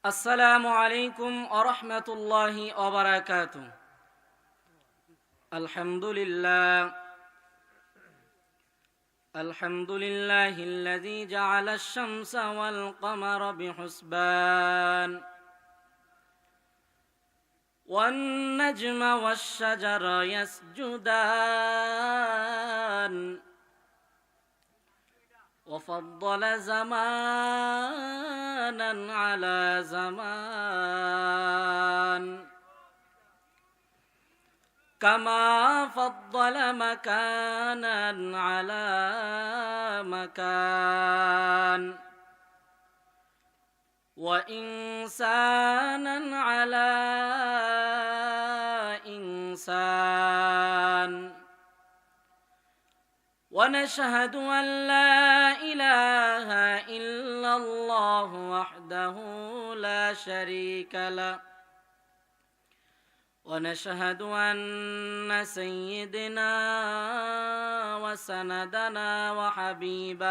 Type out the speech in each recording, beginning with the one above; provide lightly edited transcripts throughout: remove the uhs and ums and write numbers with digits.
السلام عليكم ورحمة الله وبركاته. الحمد لله الذي جعل الشمس والقمر بحسبان والنجم والشجر يسجدان وفضل زمانا على زمان كما فضل مكانا على مكان وإنسانا على إنسان ونشهد أن لا إله إلا الله وحده لا شريك له ونشهد أن سيدنا وسندنا وحبيب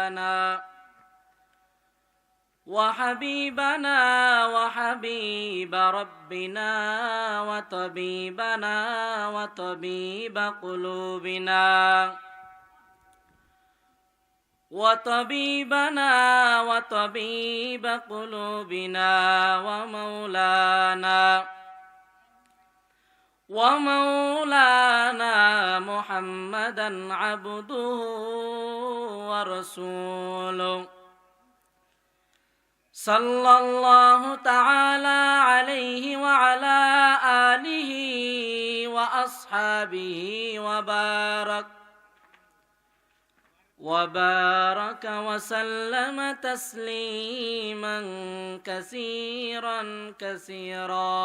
ربنا وطبيبنا وطبيب قلوبنا ومولانا محمدا عبده ورسوله صلى الله تعالى عليه وعلى آله وأصحابه وبارك وسلم تسليما كثيرا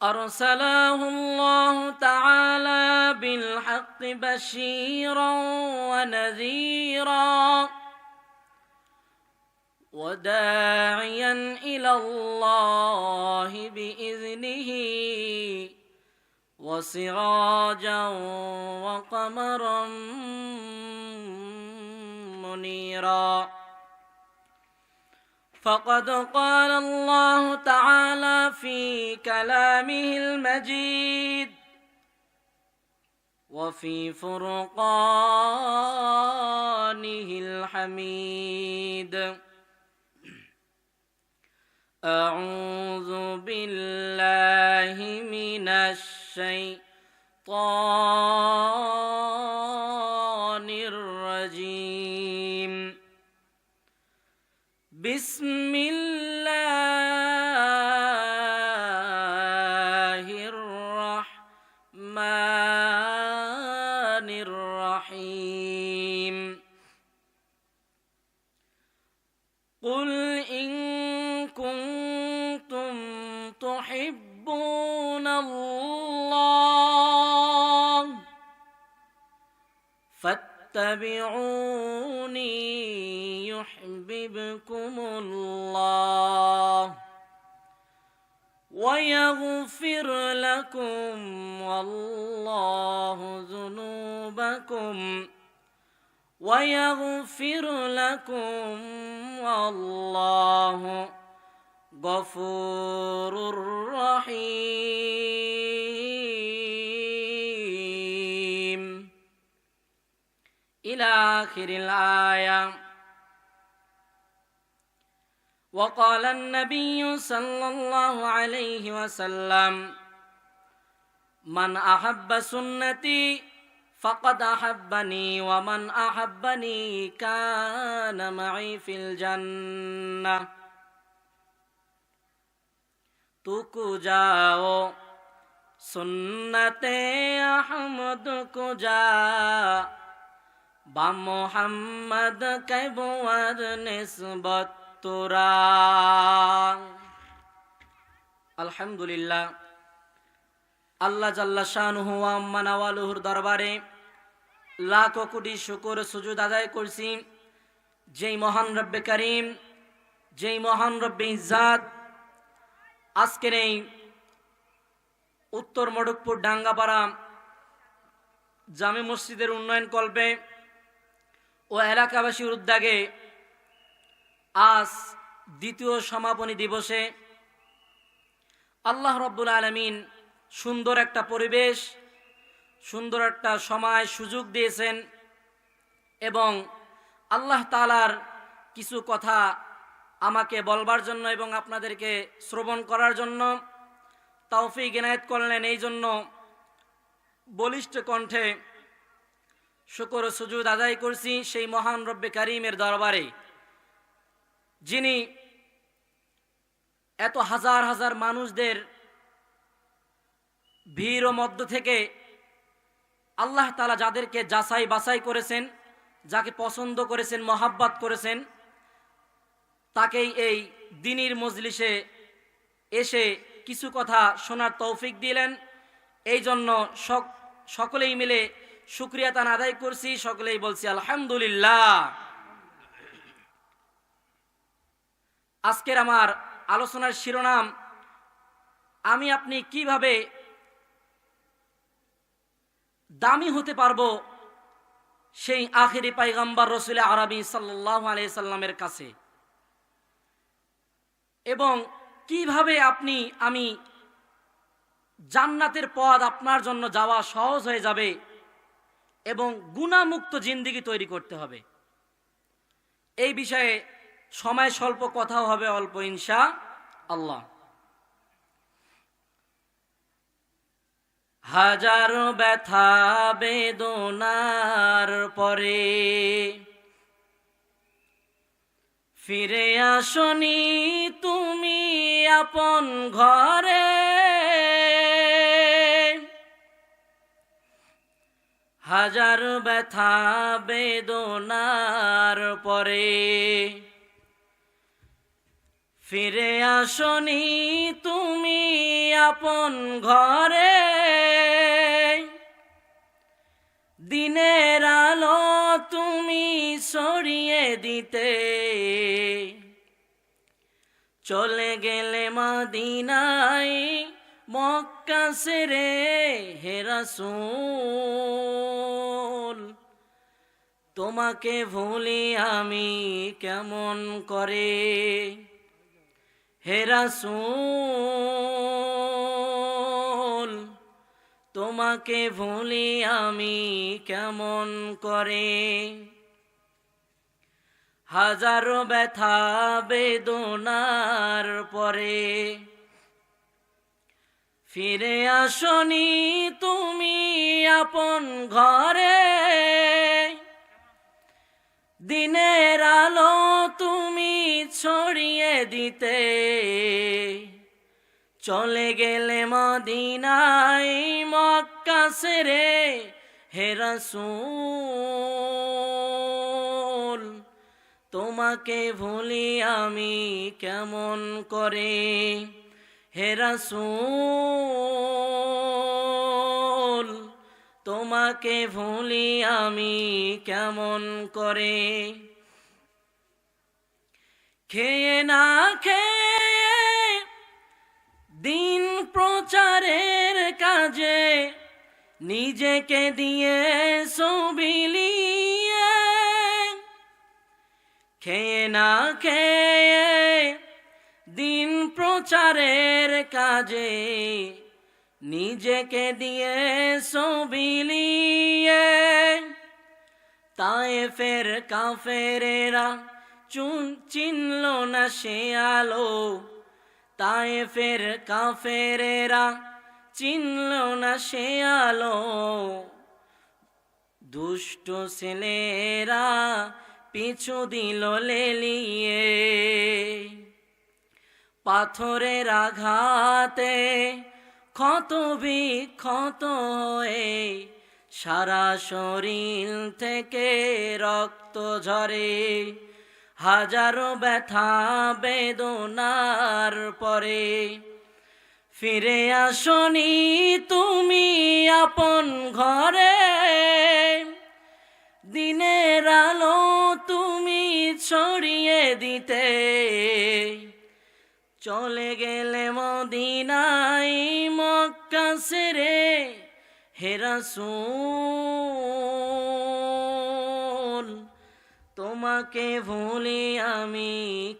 أرسله الله تعالى بالحق بشيرا ونذيرا وداعيا إلى الله بإذنه وسراجا وقمرا منيرا فقد قال الله تعالى في كلامه المجيد وفي فرقانه الحميد أعوذ بالله من الشيطان الرجيم بسم الله الرحمن الرحيم قل إن كنتم تحبون الله فاتبعوني يحببكم الله ويغفر لكم والله ذنوبكم والله غفور رحيم إلى آخر الآية. وقال النبي صلى الله عليه وسلم من أحب سنتي فقد أحبني ومن أحبني كان معي في الجنة तुकु जाओ सुन्नते अहमद को जा बा मोहम्मद कैबुअर निस्बत तुरा। আলহামদুলিল্লাহ আল্লাহ জাল্লা শানুহু ওয়া আম্মা নাওয়ালুহুর দরবারে লাখ কোটি শুকর সুজুদ আদায় করছি যেই মহান রব্বে করিম, যেই মহান রব্বে ইজ্জাত আজকের এই উত্তর মডকপুর ডাঙ্গাপাড়া জামে মসজিদের উন্নয়ন কল্পে ও এলাকাবাসীর উদ্যোগে আজ দ্বিতীয় সমাপনী দিবসে আল্লাহ রাব্বুল আলামিন সুন্দর একটা পরিবেশ, সুন্দর একটা সময় সুযোগ দিয়েছেন এবং আল্লাহ তাআলার কিছু কথা আমাকে বলবার জন্য এবং আপনাদেরকে শ্রবণ করার জন্য তৌফিক ইনায়েত করলেন। এই জন্য বলিষ্ঠ কণ্ঠে শুকর ও সুজুদ আদায় করছি সেই মহান রব্বে কারীমের দরবারে, যিনি এত হাজার হাজার মানুষদের ভিড় ও মধ্য থেকে আল্লাহ তাআলা যাদেরকে যাচাই বাছাই করেছেন, যাকে পছন্দ করেছেন, মহাব্বত করেছেন, তাকেই এই দ্বীনের মজলিসে এসে কিছু কথা শোনার তৌফিক দিলেন। এই জন্য সকলেই মিলে শুকরিয়া তান আদায় করছি, সকলেই বলছি আলহামদুলিল্লাহ। আজকের আমার আলোচনার শিরোনাম, আমি আপনি কিভাবে দামি হতে পারবো সেই আখিরি পয়গম্বর রাসূল আরবি সাল্লাল্লাহু আলাইহি সাল্লামের কাছে, এবং কিভাবে আপনি আমি জান্নাতের পথ আপনার জন্য যাওয়া সহজ হয়ে যাবে এবং গুনাহমুক্ত জিন্দেগি তৈরি করতে হবে। এই বিষয়ে সময় স্বল্প, কথাও হবে অল্প ইনশাআল্লাহ। হাজারো ব্যথা বেদনার পরে ফিরে আসনি তুমি আপন ঘরে, হাজারো ব্যথা বেদনার পরে ফিরে আসনি তুমি আপন ঘরে, দিনের আলো তুমি ছড়িয়ে দিতে চলে গেলে মদিনায় মক্কা ছেড়ে হে রাসূল, তোমাকে ভুলি আমি কেমন করে হে রাসূল, তোমাকে ভুলি আমি কেমন করে। হাজারো ব্যথা বেদনার পরে ফিরে আসনি তুমি আপন ঘরে, দিনের আলো তুমি ছড়িয়ে দিতে চলে গেলে মদিনায় মক্কা ছেড়ে হে রাসূল, তোমাকে ভুলি আমি কেমন করে হে রাসূল, তোমাকে ভুলি আমি কেমন করে। খেয়ে না খেয়ে দিন প্রচারের কাজে নিজেকে দিয়ে বিলিয়ে, খেয়ে না খেয়ে দিন প্রচারের কাজে নিজেকে দিয়ে বিলিয়ে, তায়েফের কাফেরেরা চিনল না সে আলো, তায়েফের কাফেরেরা চিনল না সে আলো, দুষ্ট ছেলেরা পিছু দিল লেলিয়ে, পাথরের আঘাতে ক্ষত বিক্ষত হয়ে সারা শরীর থেকে রক্ত ঝরে, হাজারো ব্যথা বেদনার পরে ফিরে আসনি তুমি আপন ঘরে, দিনের আলো তুমি ছড়িয়ে দিতে চলে গেলে মদিনায় মক্কা ছেড়ে হে রাসূল, তোমাকে তোমাকে ভুলি আমি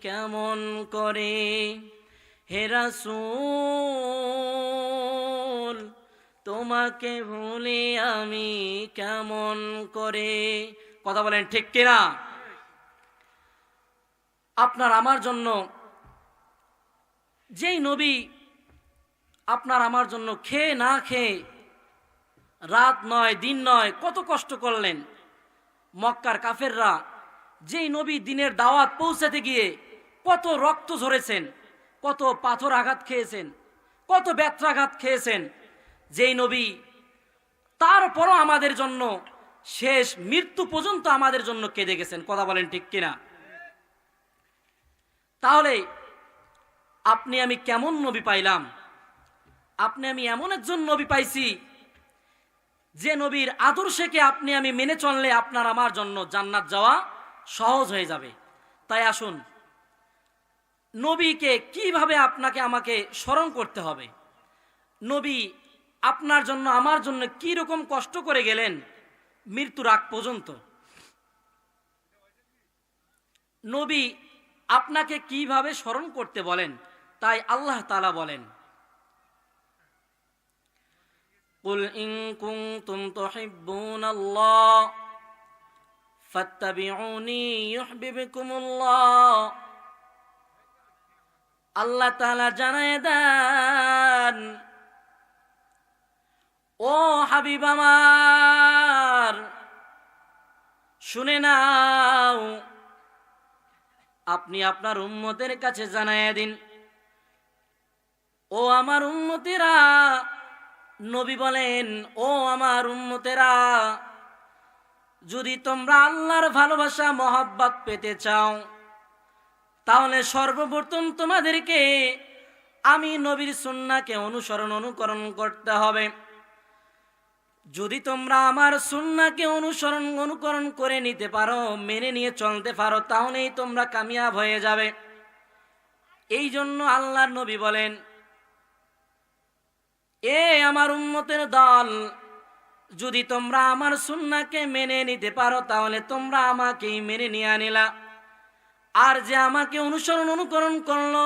কেমন করে, হে রাসূল তোমাকে ভুলি আমি কেমন করে। কথা বলেন ঠিক কিনা? আপনার আমার জন্য যেই নবী আপনার আমার জন্য খেয়ে না খেয়ে রাত নয় দিন নয় কত কষ্ট করলেন, মক্কার কাফেররা যেই নবী দিনের দাওয়াত পৌঁছাতে গিয়ে কত রক্ত ঝরেছেন, কত পাথর আঘাত খেয়েছেন, কত ব্যত্রাঘাত খেয়েছেন, যেই নবী তারপরও আমাদের জন্য শেষ মৃত্যু পর্যন্ত আমাদের জন্য কেঁদে গেছেন। কথা বলেন ঠিক কিনা? তাহলে আপনি আমি কেমন নবী পাইলাম? আপনি আমি এমন একজন নবী পাইছি যে নবীর আদর্শকে আপনি আমি মেনে চললে আপনার আমার জন্য জান্নাত যাওয়া সহজ হয়ে যাবে। তাই আসুন, নবীকে কিভাবে আপনাকে আমাকে স্মরণ করতে হবে, নবী আপনার জন্য আমার জন্য কি রকম কষ্ট করে গেলেন মৃত্যুর আগ পর্যন্ত, নবী আপনাকে কিভাবে স্মরণ করতে বলেন। তাই আল্লাহ তাআলা বলেন, কুল ইন কুনতুম তুহিব্বুনাল্লাহ ফাত্তাবিউনি ইউহিব্বুকুমুল্লাহ। আল্লাহ তাআলা জানায় দেন, ও হাবিব আমার শুনে নাও, আপনি আপনার উম্মতের কাছে জানায় দিন, ও আমার উম্মতেরা, নবী বলেন, ও আমার উম্মতেরা, যদি তোমরা আল্লাহর ভালোবাসা মহব্বত পেতে চাও তাহলে সর্বপ্রথম তোমাদেরকে আমি নবীর সুন্নাহকে অনুকরণ করতে হবে। যদি তোমরা আমার সুন্নাহকে অনুকরণ করে নিতে পারো, মেনে নিয়ে চলতে পারো, তাহলেই তোমরা কামিয়াব হয়ে যাবে। এই জন্য আল্লাহর নবী বলেন, এ আমার উম্মতের দল, যদি তোমরা আমার সুন্নাহকে মেনে নিতে পারো তাহলে তোমরা আমাকেই মেনে নিয়ে আনিলা। আর যে আমাকে অনুকরণ করলো,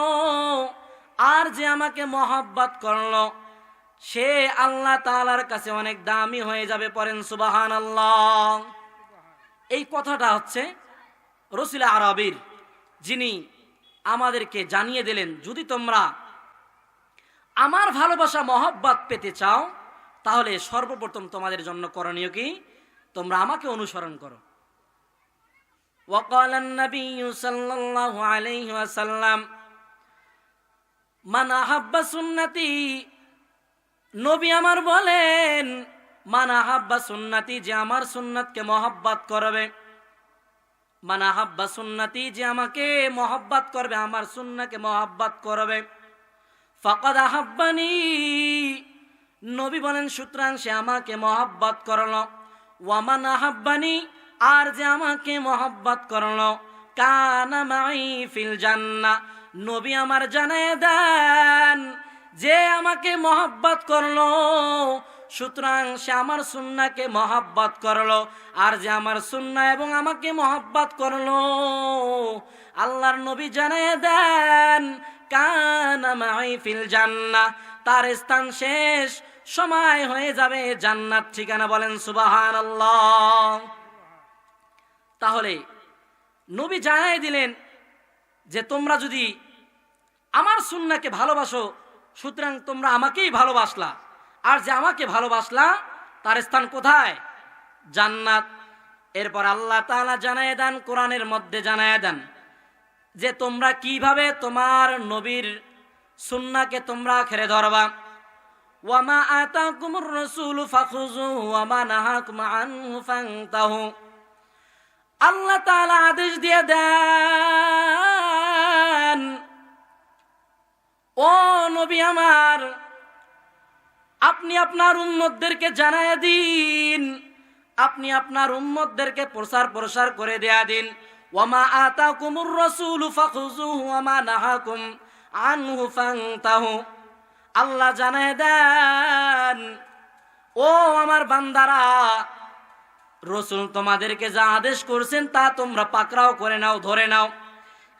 আর যে আমাকে মহব্বত করলো, সে আল্লাহ তাআলার কাছে অনেক দামি হয়ে যাবে। পড়েন সুবহানাল্লাহ। এই কথাটা হচ্ছে রসুল আরবীর, যিনি আমাদেরকে জানিয়ে দিলেন, যদি তোমরা আমার ভালোবাসা মহব্বত পেতে চাও তাহলে সর্বপ্রথম তোমাদের জন্য করণীয় কি? তোমরা আমাকে অনুসরণ করো। ওয়াকাল আন-নবী সাল্লাল্লাহু আলাইহি ওয়াসাল্লাম মান আহাব্বা সুন্নতি, নবী আমার বলেন, মান আহাব্বা সুন্নতি, যে আমার সুন্নাতকে মহব্বত করবে, মান আহাব্বা সুন্নতি, যে আমাকে মহব্বত করবে, আমার সুন্নাহকে মহব্বত করবে, ফাকাদ আহাব্বানি, নবী বলেন সুতরাং সে আমাকে মহব্বত করলো। ওয়ামান আহাব্বানি, আর যে আমাকে মহব্বত করলো, কানা মাই ফিল জান্নাহ, নবী আমার জানায় দেন, যে আমাকে মহব্বত করলো সুতরাং সে আমার সুন্নাহকে মহব্বত করলো। আর যে আমার সুন্নাহ এবং আমাকে মহব্বত করলো, আল্লাহর নবী জানায় দেন, কানা মাই ফিল জান্নাহ, তার স্থান শেষ সময় হয়ে যাবে জান্নাত ঠিকানা। বলেন সুবহানাল্লাহ। তাহলে নবী জানায় দিলেন যে তোমরা যদি আমার সুন্নাহকে ভালোবাসো সুতরাং তোমরা আমাকেই ভালোবাসলা, আর যে আমাকে ভালোবাসলা তার স্থান কোথায়? জান্নাত। এরপর আল্লাহ তাআলা জানায় দেন, কোরআনের মধ্যে জানায় দেন যে তোমরা কিভাবে তোমার নবীর সুন্নাহকে তোমরা খেরে ধরবা। ওয়ামা আতাকুমুর রাসূলু ফাখুযুহু ওয়ামা নাহাকুম আনহু ফান্তাহু, আল্লাহ তাআলা আদেশ দিয়ে দেন, ও নবী আমার, আপনি আপনার উম্মতদেরকে জানায় দিন, আপনি আপনার উম্মতদেরকে প্রসার করে দেয়া দিন। ওয়ামা আতাকুমুর রাসূলু ফাখুযুহু ওয়ামা নাহাকুম আনহু ফান্তাহু, আল্লাহ জানায় দেন, ও আমার বান্দারা, রসুল তোমাদেরকে যা আদেশ করছেন তা তোমরা পাকড়াও করে নাও, ধরে নাও।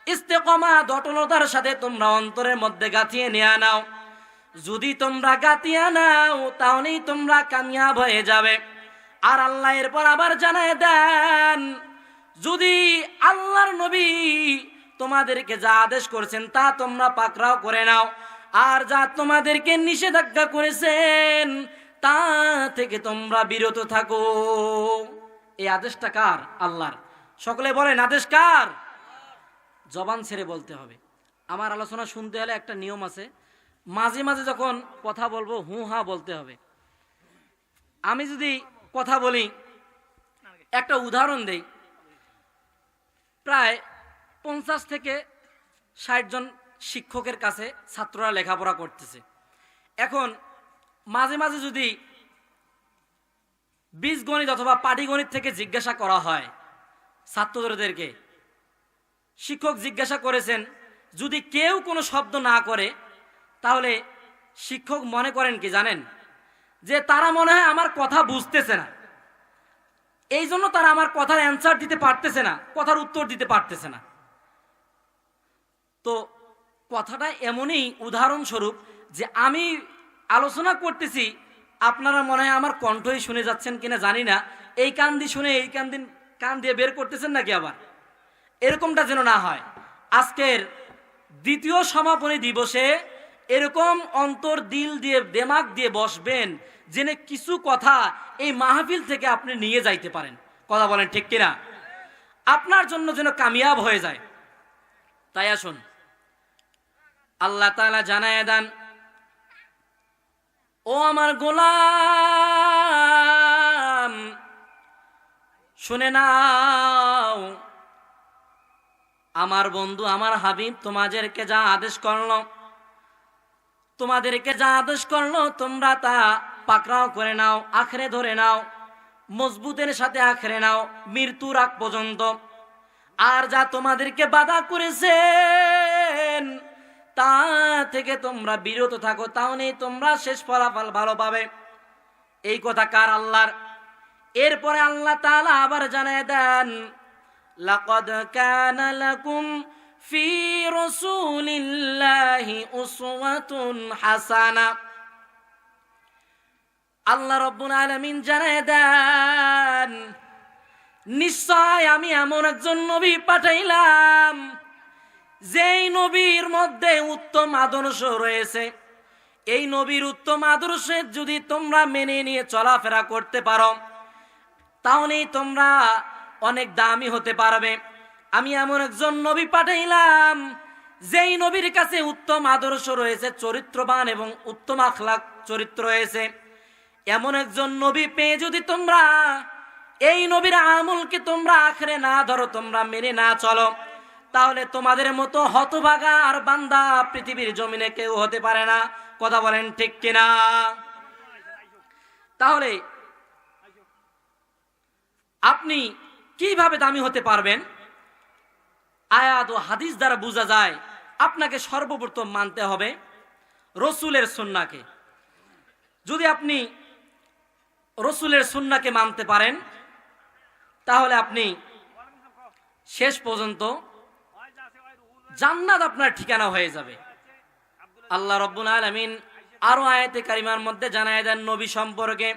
ইস্তেকামাত অটলতার সাথে তোমরা অন্তরের মধ্যে গাঁথিয়ে নিয়ে নাও। যদি তোমরা গাঁথিয়ে নাও তাহলেই তোমরা কামিয়াব হয়ে যাবে। আর আল্লাহ এরপর আবার জানায় দেন, যদি আল্লাহর নবী তোমাদেরকে যা আদেশ করছেন তা তোমরা পাকড়াও করে নাও, আর যা তোমাদেরকে নিষেধাজ্ঞা করেছেন তা থেকে তোমরা বিরত থাকো। এই আদেশটা কার? আল্লাহর। সকলে বলেন আদেশ কার? জবান ছেড়ে বলতে হবে। আমার আলোচনা শুনতে হলে একটা নিয়ম আছে, মাঝে মাঝে যখন কথা বলবো হু হা বলতে হবে। আমি যদি কথা বলি, একটা উদাহরণ দেই, প্রায় 50 থেকে 60 জন শিক্ষকের কাছে ছাত্ররা লেখাপড়া করতেছে। এখন মাঝে মাঝে যদি বীজগণিত অথবা পাটিগণিত থেকে জিজ্ঞাসা করা হয় ছাত্রদেরকে, শিক্ষক জিজ্ঞাসা করেছেন, যদি কেউ কোনো শব্দ না করে তাহলে শিক্ষক মনে করেন কি জানেন? যে তারা মনে হয় আমার কথা বুঝতেছে না, এই জন্য তারা আমার কথার অ্যান্সার দিতে পারতেছে না, কথার উত্তর দিতে পারতেছে না। তো কথাটা এমনই উদাহরণস্বরূপ যে আমি আলোচনা করতেছি, আপনারা মনে হয় আমার কণ্ঠই শুনে যাচ্ছেন কিনা জানি না, এই কান দিয়ে শুনে এই কান দিয়ে বের করতেছেন নাকি আবার, এরকমটা যেন না হয়। আজকের দ্বিতীয় সমাপনী দিবসে এরকম অন্তর দিল দিয়ে দেমাগ দিয়ে বসবেন, জেনে কিছু কথা এই মাহফিল থেকে আপনি নিয়ে যাইতে পারেন। কথা বলেন ঠিক কিনা? আপনার জন্য যেন কামিয়াব হয়ে যায়। তাই আসুন, আল্লাহ তাআলা জানায় দেন, ও আমার গোলাম শুনে নাও, আমার বন্ধু আমার হাবিব তোমাদেরকে যা আদেশ করলো, তোমরা তা পাকড়াও করে নাও, আঁকড়ে ধরে নাও, মজবুতের সাথে আঁকড়ে নাও মৃত্যুর আগ পর্যন্ত। আর যা তোমাদেরকে বাধা করেছেন তা থেকে তোমরা বিরত থাকো, তাহলে তোমরা শেষ ফলাফল ভালো পাবে। এই কথা কার? আল্লাহর। এরপরে আল্লাহ তাআলা আবার জানায় দেন, লাকাদ কানা লাকুম ফি রাসূলিল্লাহি উসওয়াতুন হাসানা। আল্লাহ রাব্বুল আলামিন জানায় দেন, নিশ্চয় আমি এমন একজন নবী পাঠাইলাম যেই নবীর মধ্যে উত্তম আদর্শ রয়েছে। এই নবীর উত্তম আদর্শে যদি তোমরা মেনে নিয়ে চলাফেরা করতে পারো তাহলেই তোমরা অনেক দামি হতে পারবে। আমি এমন একজন নবী পাঠাইলাম যেই নবীর কাছে উত্তম আদর্শ রয়েছে, চরিত্রবান এবং উত্তম আখলাক চরিত্র রয়েছে। এমন একজন নবী পেয়ে যদি তোমরা এই নবীর আমলকে তোমরা আঁকড়ে না ধরো, তোমরা মেনে না চলো, তাহলে তোমাদের মতো হতভাগা আর বান্দা পৃথিবীর জমিনে কেউ হতে পারে না। কথা বলেন ঠিক কিনা? তাহলে আপনি কিভাবে দামি হতে পারবেন? আয়াত ও হাদিস দ্বারা বোঝা যায় আপনাকে সর্বপ্রথম মানতে হবে রসুলের সুন্নাহকে। যদি আপনি রসুলের সুন্নাহকে মানতে পারেন তাহলে আপনি শেষ পর্যন্ত জান্নাত আপনার ঠিকানা হয়ে যাবে। আল্লাহ রাব্বুল আলামিন আরো আয়াতে কারিমার মধ্যে জানায় দেন নবী সম্পর্কে,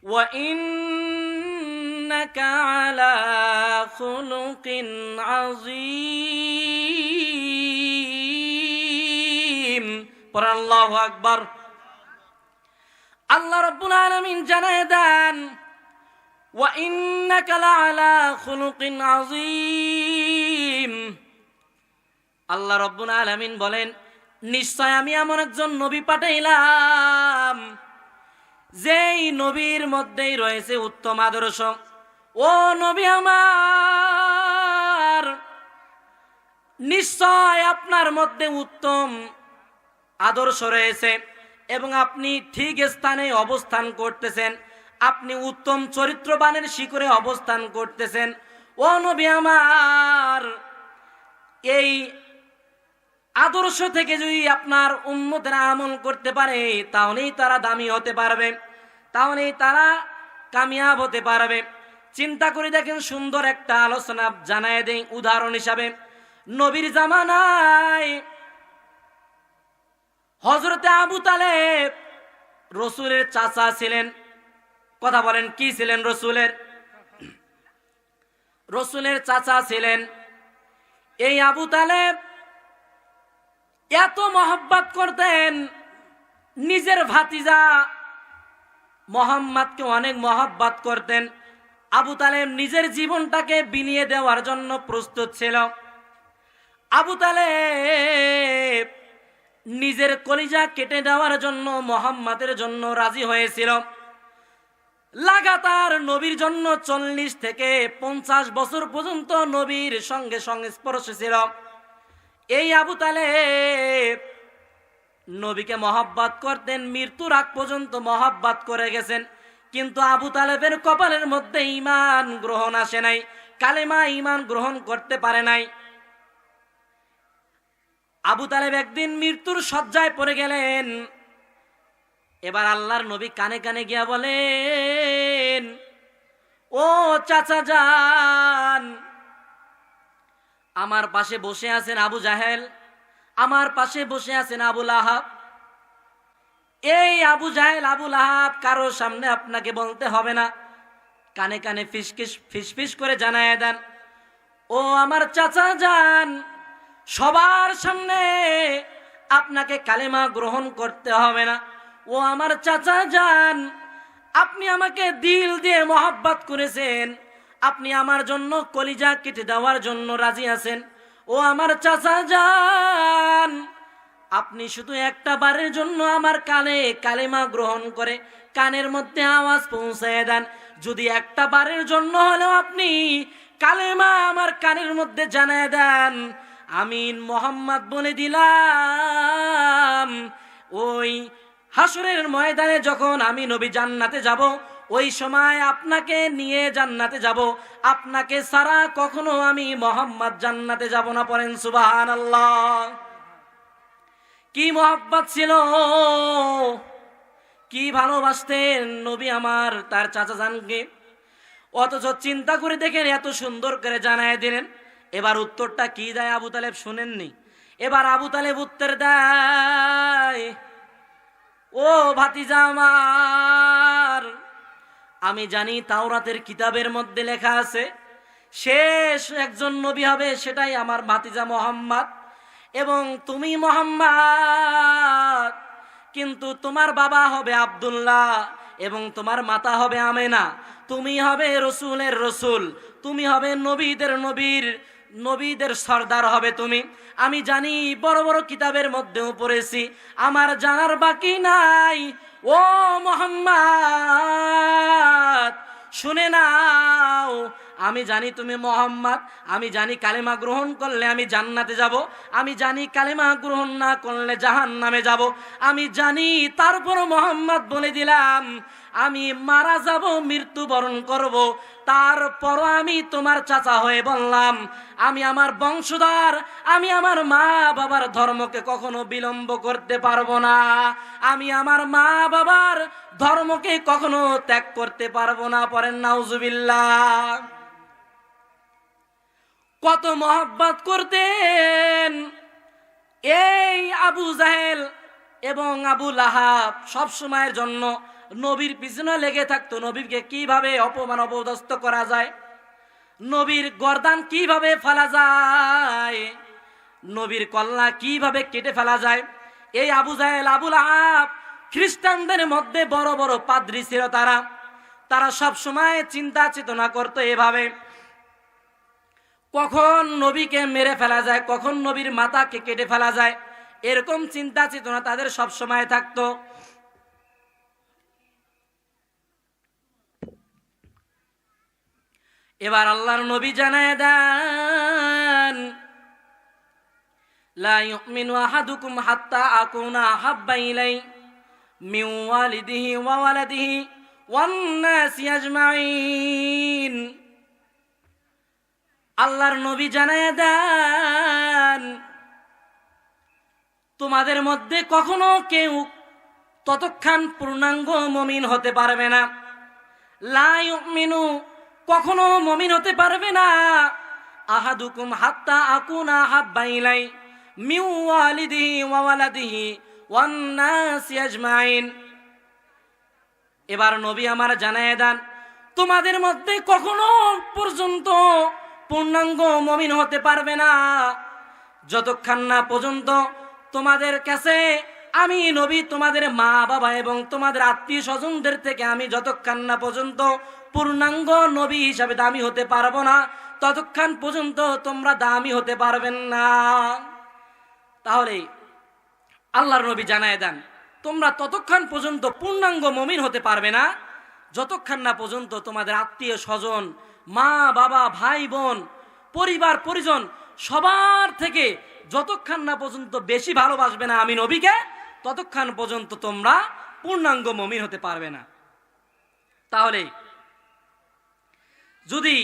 ওয়া ইন্নাকা আলা খুলুকিন আযীম। পড়েন আল্লাহু আকবার। আল্লাহ রাব্বুল আলামিন জানায় দেন, ওয়া ইন্নাকা লাআলা খুলুকিন আযীম। আল্লাহ রাব্বুল আলামিন বলেন, নিশ্চয় আমি এমন একজন নবী পাঠাইলাম যেই নবীর মধ্যেই রয়েছে উত্তম আদর্শ। ও নবী আমার, নিশ্চয় আপনার মধ্যে উত্তম আদর্শ রয়েছে এবং আপনি ঠিক স্থানে অবস্থান করতেছেন, আপনি উত্তম চরিত্রবানের শিখরে অবস্থান করতেছেন। ও নবী আমার, এই আদর্শ থেকে যদি আপনার উম্মতেরা আমল করতে পারে তাহলেই তারা দামি হতে পারবে, তাহলেই তারা কামিয়াব হতে পারবে। চিন্তা করে দেখেন, সুন্দর একটা আলোচনা জানায় দেই উদাহরণ হিসাবে। নবীর জামানায় হযরতে আবু তালেব রসুলের চাচা ছিলেন। কথা বলেন, কি ছিলেন? রসুলের চাচা ছিলেন। এই আবু তালেব এত মহব্বত করতেন, নিজের ভাতিজা মুহাম্মদকে অনেক মহব্বত করতেন। আবু তালেব নিজের জীবনটাকে বিলিয়ে দেওয়ার জন্য প্রস্তুত ছিল। আবু তালেব নিজের কলিজা কেটে দেওয়ার জন্য মুহাম্মাদের জন্য রাজি হয়েছিল। লাগাতার নবীর জন্য 40 থেকে 50 বছর পর্যন্ত নবীর সঙ্গে সংস্পর্শে ছিল। এই আবু তালেব নবীকে মহব্বত করতেন, মৃত্যুর আগ পর্যন্ত মহব্বত করে গেছেন। কিন্তু আবু তালেবের কপালের মধ্যে ঈমান গ্রহণ আসে নাই, কালেমা ঈমান গ্রহণ করতে পারে নাই। আবু তালেব একদিন মৃত্যুর শয্যায় পড়ে গেলেন। এবার আল্লাহর নবী কানে কানে গিয়া বলেন, ও চাচা যান, আমার পাশে বসে আছেন আবু জাহেল, আমার পাশে বসে আছেন আবু লাহাব। এই আবু জাহেল আবু লাহাব কারো সামনে আপনাকে বলতে হবে না, কানে কানে ফিসফিস করে জানায় দেন, ও আমার চাচা যান, সবার সামনে আপনাকে কালেমা গ্রহণ করতে হবে না। ও আমার চাচা যান, আপনি আমাকে দিল দিয়ে মহব্বত করেছেন, আপনি আমার জন্য কলিজা কেটে দেওয়ার জন্য রাজি আছেন। ও আমার চাচা যান, আপনি শুধু একটা বারের জন্য আমার কানে কালেমা গ্রহণ করে কানের মধ্যে আওয়াজ পৌঁছায় দেন। যদি একটা বারের জন্য হলেও আপনি কালেমা আমার কানের মধ্যে জানায় দেন, আমিন মুহাম্মদ বলে দিলাম, ওই হাসরের ময়দানে যখন আমি নবী জান্নাতে যাব, ওই সময় আপনাকে নিয়ে জান্নাতে যাব, আপনাকে ছাড়া কখনো আমি মুহাম্মদ জান্নাতে যাব না। পড়েন সুবহানাল্লাহ। কি মহব্বত ছিল, কি ভালোবাসতেন নবী আমার তার চাচা জানকে। অথচ চিন্তা করে দেখেন, এত সুন্দর করে জানায় দিলেন। এবার উত্তরটা কি দেয় আবু তালেব শুনেননি? এবার আবু তালেব উত্তর দেয়, ও ভাতিজা আমার, আমি জানি তাওরাতের কিতাবের মধ্যে লেখা আছে শেষ একজন নবী হবে, সেটাই আমার ভাতিজা মুহাম্মদ, এবং তুমি মুহাম্মদ, কিন্তু তোমার বাবা হবে আব্দুল্লাহ এবং তোমার মাতা হবে আমেনা। তুমি হবে রসুলের রসুল, তুমি হবে নবীদের সর্দার হবে তুমি। আমি জানি, বড় বড় কিতাবের মধ্যেও পড়েছি, আমার জানার বাকি নাই। ও মুহাম্মদ, শুনে নাও, আমি জানি তুমি মুহাম্মদ, আমি জানি কালেমা গ্রহণ করলে আমি জান্নাতে যাব, আমি জানি কালেমা গ্রহণ না করলে জাহান্নামে যাব, আমি জানি। তারপরও মুহাম্মদ বলে দিলাম, আমি মারা যাব, মৃত্যুবরণ করব, তারপরও আমি তোমার চাচা হয়ে বললাম, আমি আমার বংশধর, আমি আমার মা বাবার ধর্মকে কখনো বিলম্ব করতে পারবো না, আমি আমার মা বাবার ধর্মকে কখনো ত্যাগ করতে পারবো না। পড়েন নাউজুবিল্লাহ। কত মহব্বত করতেন এই আবু জাহেল এবং আবু লাহাব, সব সময়ের জন্য নবীর পিছনে লেগে থাকতো, নবীকে কিভাবে অপমান অপদস্থ করা যায়, নবীর গর্দান কিভাবে ফেলা যায়, নবীর কল্লা কিভাবে কেটে ফেলা যায়। এই আবু জাহেল আবু লাহাব খ্রিস্টানদের মধ্যে বড় বড় পাদ্রী ছিল। তারা সব সময় চিন্তা চেতনা করতো এভাবে, কখন নবীকে মেরে ফেলা যায়, কখন নবীর মাথাকে কেটে ফেলা যায়, এরকম চিন্তা চেতনা তাদের সব সময় থাকতো। এবার আল্লাহর নবী জানায় দেন, লা ইউমিনু আহাদুকুম হাত্তা আকুনা আহাব্বা ইলাইহি মিন ওয়ালিদিহি ওয়া ওয়ালাদিহি ওয়ান নাসি আজমাইন। আল্লাহর নবী জানায় দেন, তোমাদের মধ্যে কখনো কেউ ততক্ষণ পূর্ণাঙ্গ মুমিন হতে পারবে না লা ইউমিনু, কখনো মুমিন হতে পারবে না, আহাদুকুম হাত্তা আকুনা হাব্বা ইলাই মিন ওয়ালিদিহি ওয়া ওয়ালাদিহি ওয়ান নাসি আজমাইন। এবার নবী আমার জানায়ে দেন, তোমাদের মধ্যে কখনো পর্যন্ত পূর্ণাঙ্গ মুমিন হতে পারবে না যতক্ষণ না পর্যন্ত তোমাদের কাছে আমি নবী, তোমাদের মা বাবা এবং তোমাদের আত্মীয় স্বজনদের থেকে আমি যতক্ষণ না পর্যন্ত পূর্ণাঙ্গ নবী হিসাবে দামি হতে পারবো না, ততক্ষণ পর্যন্ত তোমরা দামি হতে পারবেন না। তাহলে আল্লাহর নবী জানায় দেন, তোমরা ততক্ষণ পর্যন্ত পূর্ণাঙ্গ মুমিন হতে পারবে না যতক্ষণ না পর্যন্ত তোমাদের আত্মীয় স্বজন, মা বাবা, ভাই বোন, পরিবার পরিজন সবার থেকে যতক্ষণ না পর্যন্ত বেশি ভালোবাসবে না আমি নবীকে, ততক্ষণ পর্যন্ত তোমরা পূর্ণাঙ্গ মুমিন হতে পারবে না। তাহলে যদি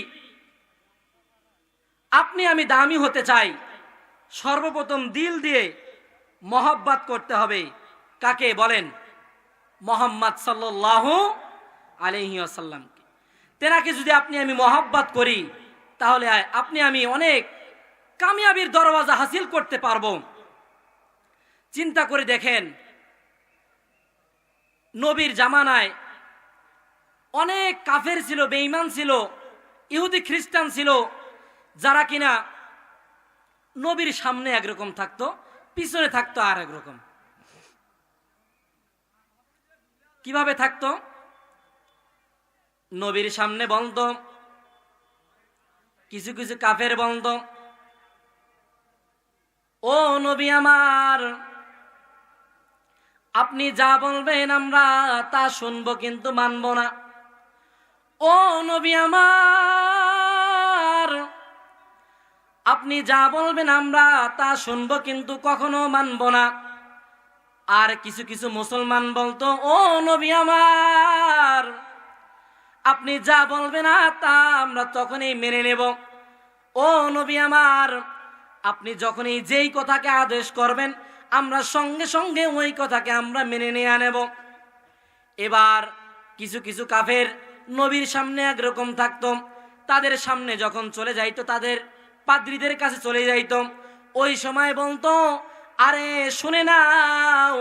আপনি আমি দামি হতে চাই, সর্বপ্রথম দিল দিয়ে মহব্বত করতে হবে। কাকে বলেন? মুহাম্মদ সাল্লাল্লাহু আলাইহি ওয়াসাল্লামকে। তেনাকে যদি আপনি আমি মহব্বত করি, তাহলে আপনি আমি অনেক কামিয়াবির দরওয়াজা হাসিল করতে পারবো। চিন্তা করে দেখেন, নবীর জামানায় অনেক কাফের ছিল, বেঈমান ছিল, ইহুদি খ্রিস্টান ছিল, যারা কিনা নবীর সামনে একরকম থাকতো, পিছনে থাকতো আর একরকম। কিভাবে থাকতো? নবীর সামনে বলতো, কিছু কিছু কাফের বলতো, ও নবী আমার, আপনি যা বলবেন আমরা তা শুনবো কিন্তু মানব না। ও নবী আমার, আপনি যা বলবেন আমরা তা শুনবো কিন্তু কখনো মানব না। আর কিছু কিছু মুসলমান বলতো, ও নবী আমার, আপনি যা বলবেন না তা আমরা তখনই মেনে নেব। ও নবী আমার, আপনি যখনই যেই কথাকে আদেশ করবেন আমরা সঙ্গে সঙ্গে ওই কথাকে আমরা মেনে নিয়ে নেব। এবার কিছু কিছু কাফের নবীর সামনে একরকম থাকতো, তাদের সামনে যখন চলে যাইতো, তাদের পাদ্রীদের কাছে চলে যাইতো, ওই সময় বলতো, আরে শুনে নাও,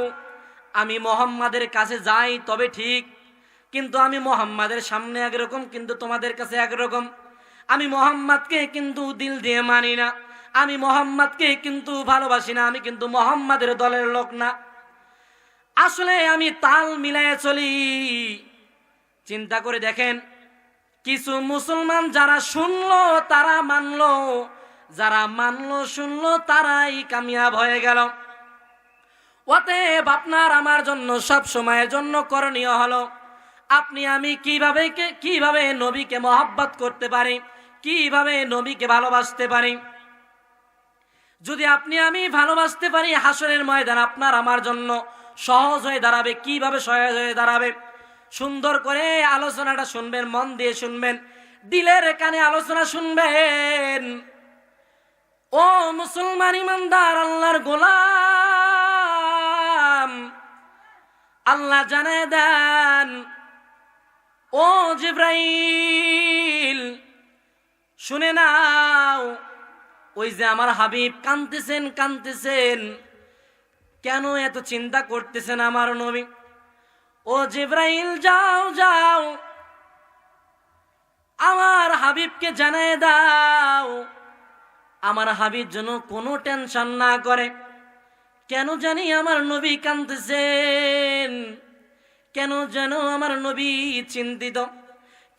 আমি মুহাম্মাদের কাছে যাই তবে ঠিক, কিন্তু আমি মুহাম্মাদের সামনে একরকম, কিন্তু তোমাদের কাছে একরকম। আমি মুহাম্মাদকে কিন্তু দিল দিয়ে মানি না, আমি মুহাম্মাদকে কিন্তু ভালোবাসি না, আমি কিন্তু মুহাম্মাদের দলের লোক না, আসলে আমি তাল মিলায়ে চলি। চিন্তা করে দেখেন, কিছু মুসলমান যারা শুনলো তারা মানলো, যারা মানলো শুনলো তারাই কামিয়াব হয়ে গেল। অতএব আপনার আমার জন্য সব সময়ের জন্য করণীয় হলো, আপনি আমি কিভাবে নবীকে মহব্বত করতে পারি, কিভাবে নবীকে ভালোবাসতে পারি। যদি আপনি আমি ভালোবাসতে পারি, হাসরের ময়দান আপনার আমার জন্য সহজ হয়ে দাঁড়াবে। কিভাবে সহজ হয়ে দাঁড়াবে? সুন্দর করে আলোচনাটা শুনবেন, মন দিয়ে শুনবেন, দিলের কানে আলোচনা শুনবেন। ও মুসলমান ইমানদার, আল্লাহর গোলাম, আল্লাহ জানায় দেন, ও জিবরাইল শুনে নাও, ওই যে আমার হাবিব কাঁদতেছেন, কেন এত চিন্তা করতেছেন আমার নবী? ও জিবরাইল যাও, আমার হাবিবকে জানায় দাও, আমার হাবিব যেন কোনো টেনশন না করে। কেন জানি আমার নবী কাঁদতেছেন, কেন যেন আমার নবী চিন্তিত,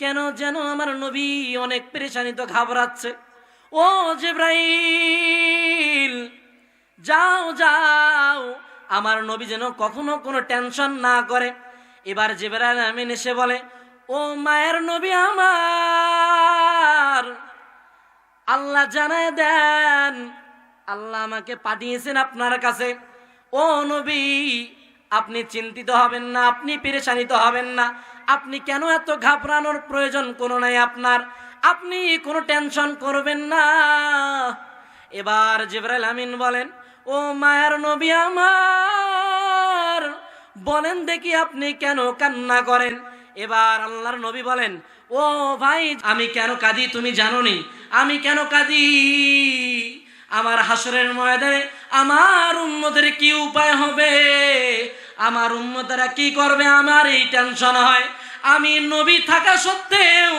কেন যেন আমার নবী অনেক পেরেশানিত, ঘাবড়াচ্ছে। ও জিবরাইল যাও, আমার নবী যেন কখনো কোনো টেনশন না করে। এবার জিবরাইল আমিন এসে বলে, ও মায়ের নবী আমার, আল্লাহ জানায় দেন, আল্লাহ আমাকে পাঠিয়েছেন আপনার কাছে। ও নবী, আপনি চিন্তিত হবেন না, আপনি পেরেশানিত হবেন না, আপনি কেন এত ঘাবড়ানোর প্রয়োজন কোনো নাই আপনার, আপনি কোনো টেনশন করবেন না। এবার জিবরাইল আমিন বলেন, ও মায়ার নবী আমার, বলেন দেখি আপনি কেন কান্না করেন? এবার আল্লাহর নবী বলেন, ও ভাই, আমি কেন কাঁদি তুমি জানো নি? আমি কেন কাঁদি? আমার হাসরের ময়দানে আমার উম্মতের কি উপায় হবে, আমার উম্মতেরা কি করবে, আমার এই টেনশন হয়। আমি নবী থাকা সত্ত্বেও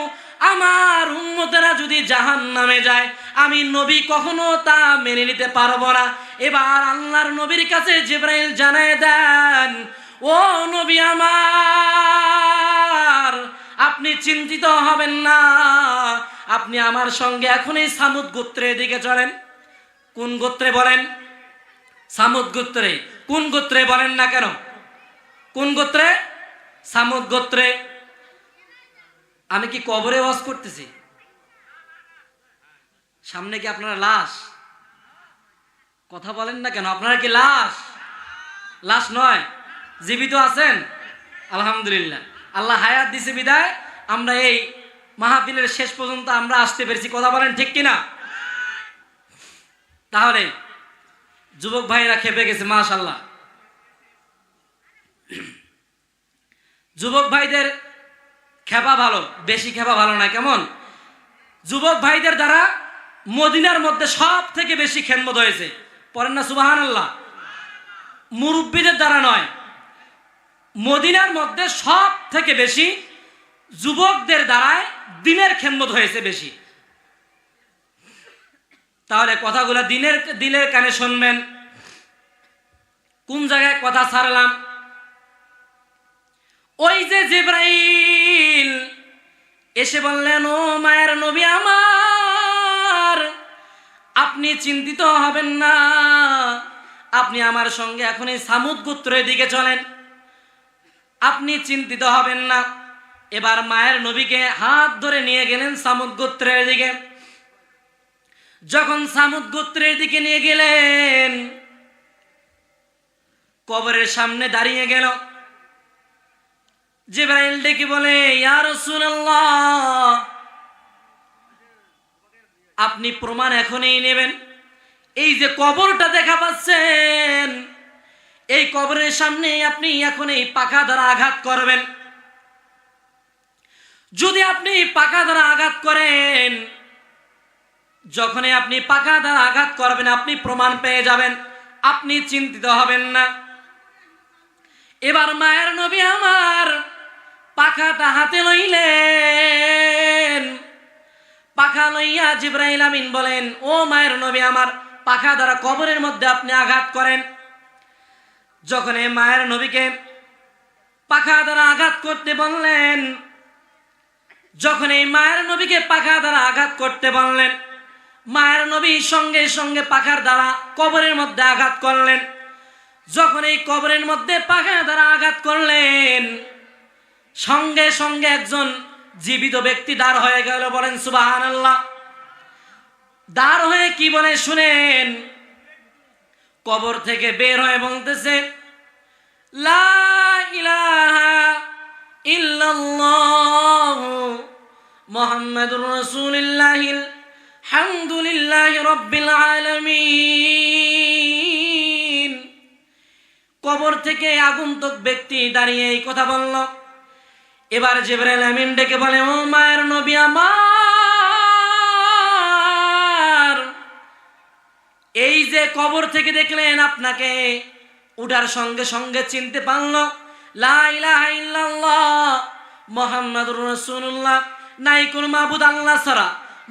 আমার উম্মতেরা যদি জাহান্নামে যায়, আমি নবী কখনো তা মেনে নিতে পারবো না। এবার আল্লাহর নবীর কাছে জিবরাইল জানায় দেন, ও নবী আমার, আপনি চিন্তিত হবেন না, আপনি আমার সঙ্গে এখনই সামুদ গোত্রের দিকে চলেন। কোন গোত্রে বলেন? সামুদ গোত্রে। কোন গোত্রে বলেন না কেন? কোন গোত্রে? সামুদ গোত্রে। আমি কি কবরে ওয়াজ করতেছি? সামনে কি আপনারা লাশ? কথা বলেন না কেন? আপনারা কি লাশ? লাশ নয়, জীবিত আছেন আলহামদুলিল্লাহ। আল্লাহ হায়াত দিছে বিদায় আমরা এই মাহফিলের শেষ পর্যন্ত আমরা আসতে পেরেছি। কথা বলেন ঠিক কিনা? তাহলে যুবক ভাইরা খেপে গেছে মাশাআল্লাহ। যুবক ভাইদের খেপা ভালো, বেশি খেপা ভালো না। কেমন? যুবক ভাইদের দ্বারা মদিনার মধ্যে সব থেকে বেশি খেদমত হয়েছে। পড়েন না সুবহানাল্লাহ? মুরব্বীদের দ্বারা নয়, মদিনার মধ্যে সব থেকে বেশি যুবকদের দ্বারায় দিনের খেদমত হয়েছে বেশি। তাহলে কথাগুলো দিনের কানে শুনবেন। কোন জায়গায় কথা ছাড়লাম? ওই যে জিবরাইল এসে বললেন, ও মায়ের নবী আমার, আপনি চিন্তিত হবেন না, আপনি আমার সঙ্গে এখনই সামুদ গোত্রের দিকে চলেন, আপনি চিন্তিত হবেন না। এবার মায়ের নবীকে হাত ধরে নিয়ে গেলেন সামুদ গোত্রের দিকে। যখন সামুদ গোত্রের দিকে নিয়ে গেলেন, কবরের সামনে দাঁড়িয়ে গেল। জিবরাইল ডেকে বলে, ইয়া রাসূলুল্লাহ, আপনি প্রমাণ এখনই নেবেন। এই যে কবরটা দেখা পাচ্ছেন, এই কবরের সামনে আপনি এখন এই পাখা দ্বারা আঘাত করবেন। যদি আপনি পাখা দ্বারা আঘাত করেন, যখনই আপনি পাখা দ্বারা আঘাত করবেন আপনি প্রমাণ পেয়ে যাবেন, আপনি চিন্তিত হবেন না। এবার মায়ের নবী আমার পাখাটা হাতে লইলেন। পাখা লইয়া জিবরাইল আমিন বলেন, ও মায়ের নবী আমার, পাখা দ্বারা কবরের মধ্যে আপনি আঘাত করেন। যখন এই মায়ের নবীকে পাখা দ্বারা আঘাত করতে বললেন, যখন এই মায়ের নবীকে পাখা দ্বারা আঘাত করতে বললেন, মায়ের নবী সঙ্গে সঙ্গে পাখার দ্বারা কবরের মধ্যে আঘাত করলেন। যখন এই কবরের মধ্যে পাখা দ্বারা আঘাত করলেন, সঙ্গে সঙ্গে একজন জীবিত ব্যক্তি দাঁড় হয়ে গেল। বলেন সুবহানাল্লাহ। দাঁড় হয়ে কি বলে শুনেন। কবর থেকে বের হয়ে বলতেছে, লা ইলাহা ইল্লাল্লাহ মুহাম্মাদুর রাসূলুল্লাহিল হামদুলিল্লাহি রাব্বিল আলামিন। কবর থেকে আগন্তুক ব্যক্তি দাঁড়িয়ে এই কথা বলল। এবার জিবরাইল আমিন ডেকে বলে, ও মায়ের নবী আমার, এই যে কবর থেকে দেখলেন, আপনাকে উঠার সঙ্গে সঙ্গে চিনতে পারল, লা ইলাহা ইল্লাল্লাহ মুহাম্মাদুর রাসূলুল্লাহ, নাই কোন মাবুদ আল্লাহ ছাড়া,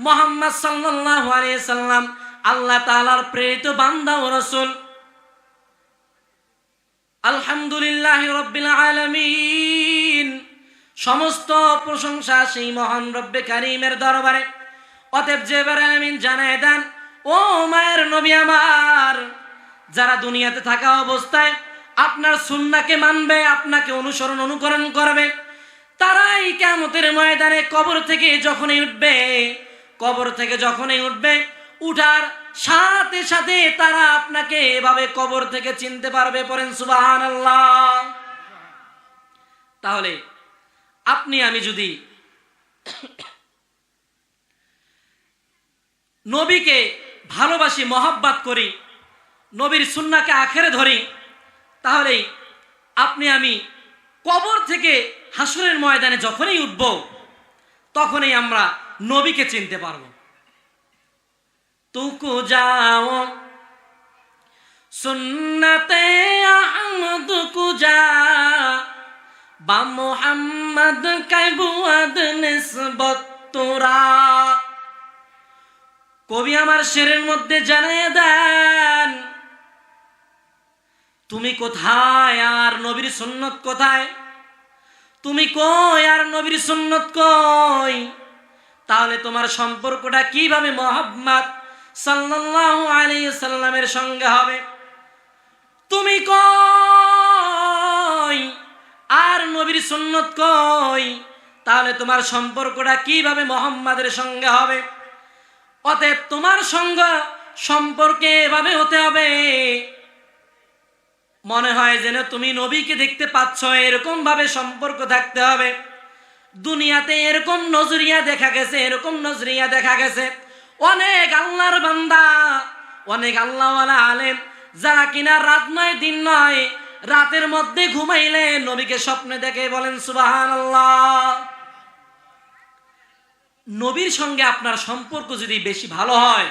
মুহাম্মদ সাল্লাল্লাহু আলাইহি সাল্লাম আল্লাহ তাআলার প্রেরিত বান্দা ও রাসূল। আলহামদুলিল্লাহি রাব্বিল আলামিন, সমস্ত প্রশংসা সেই মহান রব্বে কারীমের দরবারে। অতএব জিবরাইল আমিন জানায় দেন, ও মায়ের নবী আমার, যারা দুনিয়াতে থাকা অবস্থায় আপনার সুন্নাহকে মানবে, আপনাকে অনুকরণ করবে, তারাই কিয়ামতের ময়দানে কবর থেকে যখনই উঠবে, উঠার সাথে সাথে তারা আপনাকে এভাবে কবর থেকে চিনতে পারবে। পড়েন সুবহানাল্লাহ। তাহলে আপনি আমি যদি নবীকে ভালোবাসি, মহব্বত করি, নবীর সুন্নাহকে আখেরে ধরি, তাহলেই আপনি আমি কবর থেকে হাসরের ময়দানে যখনই উঠব তখনই আমরা নবীকে চিনতে পারব। তুকু যাও সুন্নতে আহমদ কুজা বা মুহাম্মদ কাইবুয়াদ নিসবত তোরা। কবি আমার শেরের মধ্যে জানিয়ে দেন, তুমি কোথায় আর নবীর সুন্নত কোথায়? তুমি কই আর নবীর সুন্নত কই? তাহলে তোমার সম্পর্কটা কিভাবে মুহাম্মদ সাল্লাল্লাহু আলাইহি সাল্লামের সঙ্গে হবে? তুমি কই আর নবীর সুন্নত কই? তাহলে তোমার সম্পর্কটা কিভাবে মুহাম্মাদের সঙ্গে হবে? অতএব তোমার সঙ্গে সম্পর্কে এভাবে হতে হবে, মনে হয় যেন তুমি নবীকে দেখতে পাচ্ছ, এরকম ভাবে সম্পর্ক থাকতে হবে। দুনিয়াতে এরকম নজরিয়া দেখা গেছে, এরকম নজরিয়া দেখা গেছে, অনেক আল্লাহর বান্দা, অনেক আল্লাহওয়ালা আলেম যারা কিনা রাত নয় দিন নয়, রাতের মধ্যে ঘুমাইলে নবীকে স্বপ্নে দেখে, বলেন সুবহানাল্লাহ। নবীর সঙ্গে আপনার সম্পর্ক যদি বেশি ভালো হয়,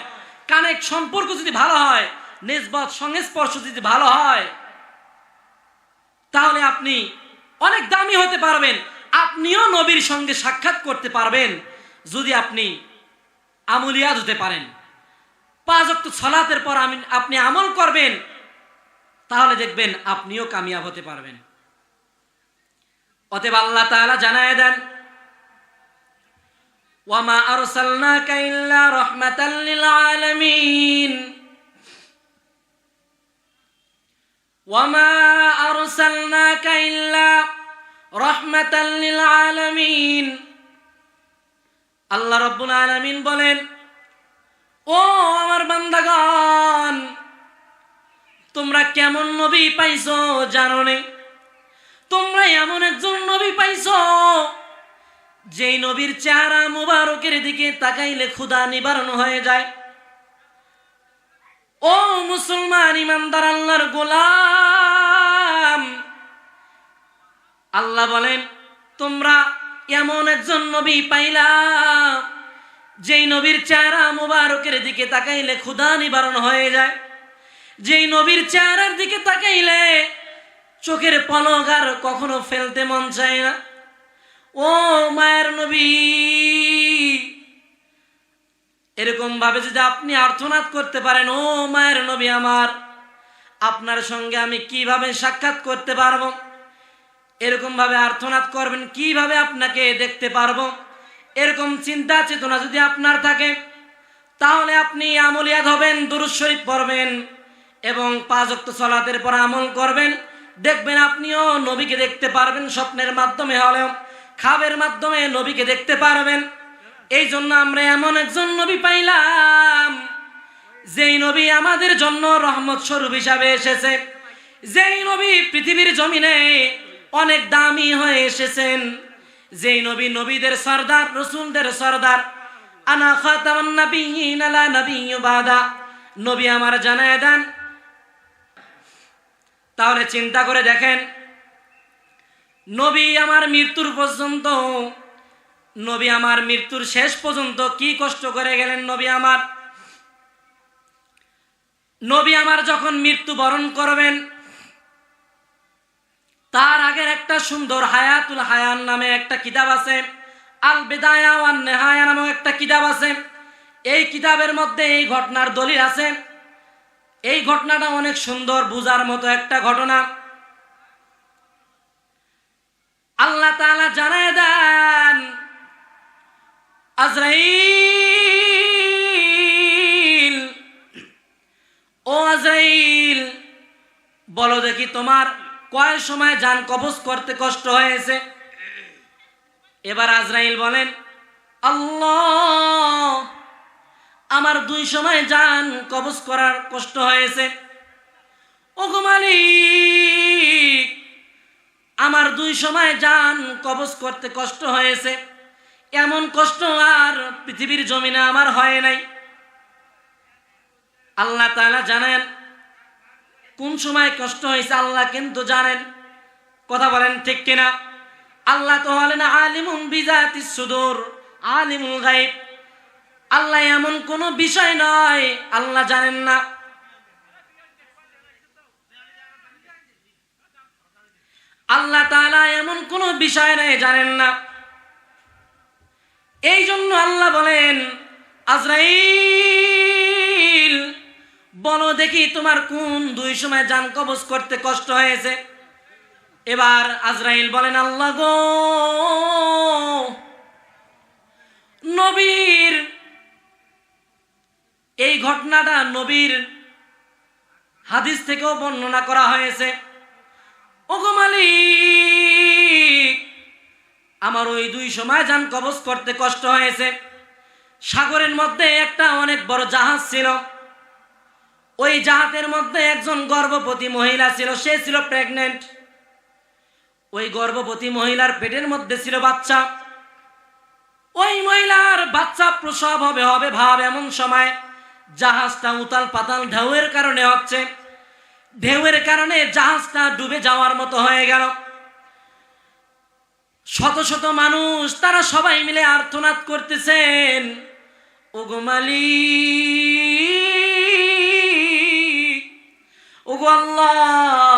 কানেক্ট সম্পর্ক যদি ভালো হয়, নিসবত সংস্পর্শ যদি ভালো হয়, তাহলে আপনি অনেক দামি হতে পারবেন। আপনিও নবীর সঙ্গে সাক্ষাৎ করতে পারবেন যদি আপনি আমলিয়াত হতে পারেন। 5 ওয়াক্ত সালাতের পর আপনি আমল করবেন, তাহলে দেখবেন আপনিও কামিয়াব হতে পারবেন। অতএব আল্লাহ তাআলা জানায় দেন, ওয়ামা আরসালনাকা ইল্লা রাহমাতাল লিল আলামিন, ওয়ামা আরসালনাকা ইল্লা রাহমাতাল লিল আলামিন। আল্লাহ রাব্বুল আলামিন বলেন, ও আমার বান্দাগণ, তোমরা কেমন নবী পাইছো জানো নে? তোমরা এমন একজন নবী পাইছো যেই নবীর চেহারা মুবারকের দিকে তাকাইলে ক্ষুধা নিবারণ হয়ে যায়। ও মুসলমান ইমানদার আল্লাহর গোলাম, আল্লাহ বলেন তোমরা এমন একজন নবী পাইলা যেই নবীর চেহারা মুবারকের দিকে তাকাইলে ক্ষুধা নিবারণ হয়ে যায়, যেই নবীর চেহারার দিকে তাকাইলে চোখের পলক আর কখনো ফেলতে মন চায় না। ও মায়ের নবী, এরকম ভাবে যদি আপনি আর্তনাদ করতে পারেন, ও মায়ের নবী আমার, আপনার সঙ্গে আমি কিভাবে সাক্ষাৎ করতে পারবো, এরকম ভাবে আর্তনাদ করবেন, কিভাবে আপনাকে দেখতে পারবো, এরকম চিন্তা চেতনা যদি আপনার থাকে, তাহলে আপনি আমলিয়াত হবেন, দুরূদ শরীফ পড়বেন এবং 5 ওয়াক্ত সালাতের পর আমল করবেন। দেখবেন আপনিও নবীকে দেখতে পারবেন, স্বপ্নের মাধ্যমে হলেও খাবের মাধ্যমে নবীকে দেখতে পারবেন। এই জন্য আমরা এমন একজন নবী পাইলাম যেই নবী আমাদের জন্য রহমত স্বরূপ হিসাবে এসেছে, যেই নবী পৃথিবীর জমিনে অনেক দামি হয়ে এসেছেন, যেই নবী নবীদের সরদার, রাসূলদের সরদার। আনা খাতামুন নাবিয়্যিন লা নাবিয়্যু বাদা, নবী আমার জানায় দেন। তাহলে চিন্তা করে দেখেন, নবী আমার মৃত্যুর পর্যন্ত, নবী আমার মৃত্যুর শেষ পর্যন্ত কি কষ্ট করে গেলেন। নবী আমার যখন মৃত্যু বরণ করবেন, তার আগের একটা সুন্দর হায়াতুল হায়ান নামে একটা কিতাব আছে, আল বিদায়া ওয়ান নিহায়া নামে একটা কিতাব আছে। এই কিতাবের মধ্যে এই ঘটনার দলিল আছে। এই ঘটনাটা অনেক সুন্দর, বুঝার মতো একটা ঘটনা। আল্লাহ তাআলা জানায় দেন, আজরাইল, ও আজরাইল, বলো দেখি তোমার কয় সময় জান কবজ করতে কষ্ট হয়েছে? এবার আজরাইল বলেন, আল্লাহ, আমার 2 সময় জান কবজ করার কষ্ট হয়েছে। ওগো মালিক, আমার 2 সময় জান কবজ করতে কষ্ট হয়েছে, এমন কষ্ট আর পৃথিবীর জমিনে আমার হয় নাই। আল্লাহ তাআলা জানেন কোন সময় কষ্ট হয়েছে, আল্লাহ কিন্তু জানেন। কথা বলেন ঠিক কিনা? আল্লাহ তো হলেন আলিমুন বিজাতিস সুদূর, আলিমুল গায়ব। আল্লাহ এমন কোনো বিষয় নয় আল্লাহ জানেন না। আল্লাহ তাআলা এমন কোনো বিষয় নাই জানেন না। এই জন্য আল্লাহ বলেন, আজরাইল বলো দেখি তোমার কোন দুই সময় জান কবজ করতে কষ্ট হয়েছে। এবার আজরাইল বলেন, আল্লাহ গো, নবীর এই ঘটনাটা নবীর হাদিস থেকেও বর্ণনা করা হয়েছে। ওগো মালিক, আমার ওই দুই সময় জান কবজ করতে কষ্ট হয়েছে। সাগরের মধ্যে একটা অনেক বড় জাহাজ ছিল। ওই জাহাজের মধ্যে একজন গর্ভবতী মহিলা ছিল, সে ছিল প্রেগনেন্ট। ওই গর্ভবতী মহিলার পেটের মধ্যে ছিল বাচ্চা। ওই মহিলার বাচ্চা প্রসব হবে ভাব এমন সময় জাহাজটা উতাল পাতাল ঢেউয়ের কারণে হচ্ছে। ঢেউয়ের কারণে জাহাজটা ডুবে যাওয়ার মতো হয়ে গেল। শত শত মানুষ তারা সবাই মিলে আর্তনাদ করতেছেন, ওগো মালিক, ওগো আল্লাহ,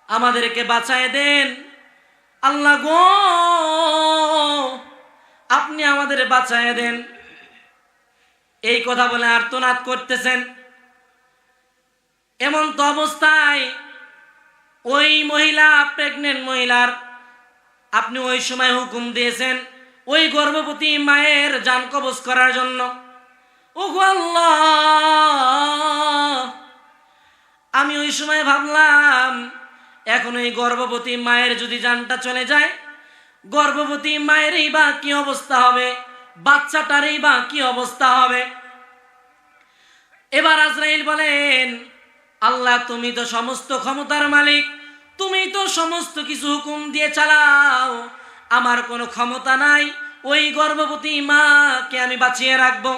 আমাদেরকে বাঁচায় দেন। আল্লাহ গো, আপনি আমাদের বাঁচায় দেন। এই কথা বলে আর্তনাদ করতেছেন। এমন তো অবস্থায় ওই মহিলা, প্রেগনেন্ট মহিলার আপনি ওই সময় হুকুম দিয়েছেন ওই গর্ভবতী মায়ের জান কবজ করার জন্য। ওগো আল্লাহ, আমি ওই সময় ভাবলাম এখন ওই গর্ভবতী মায়ের যদি জানটা চলে যায়, গর্ভবতী মায়েরই বা কি অবস্থা হবে, বাচ্চাটারই বা কি অবস্থা হবে। এবার আজরাইল বলেন, আল্লাহ তুমি তো সমস্ত ক্ষমতার মালিক, তুমি তো সমস্ত কিছু হুকুম দিয়ে চালাও, আমার কোনো ক্ষমতা নাই ওই গর্ভবতী মাকে আমি বাঁচিয়ে রাখবো।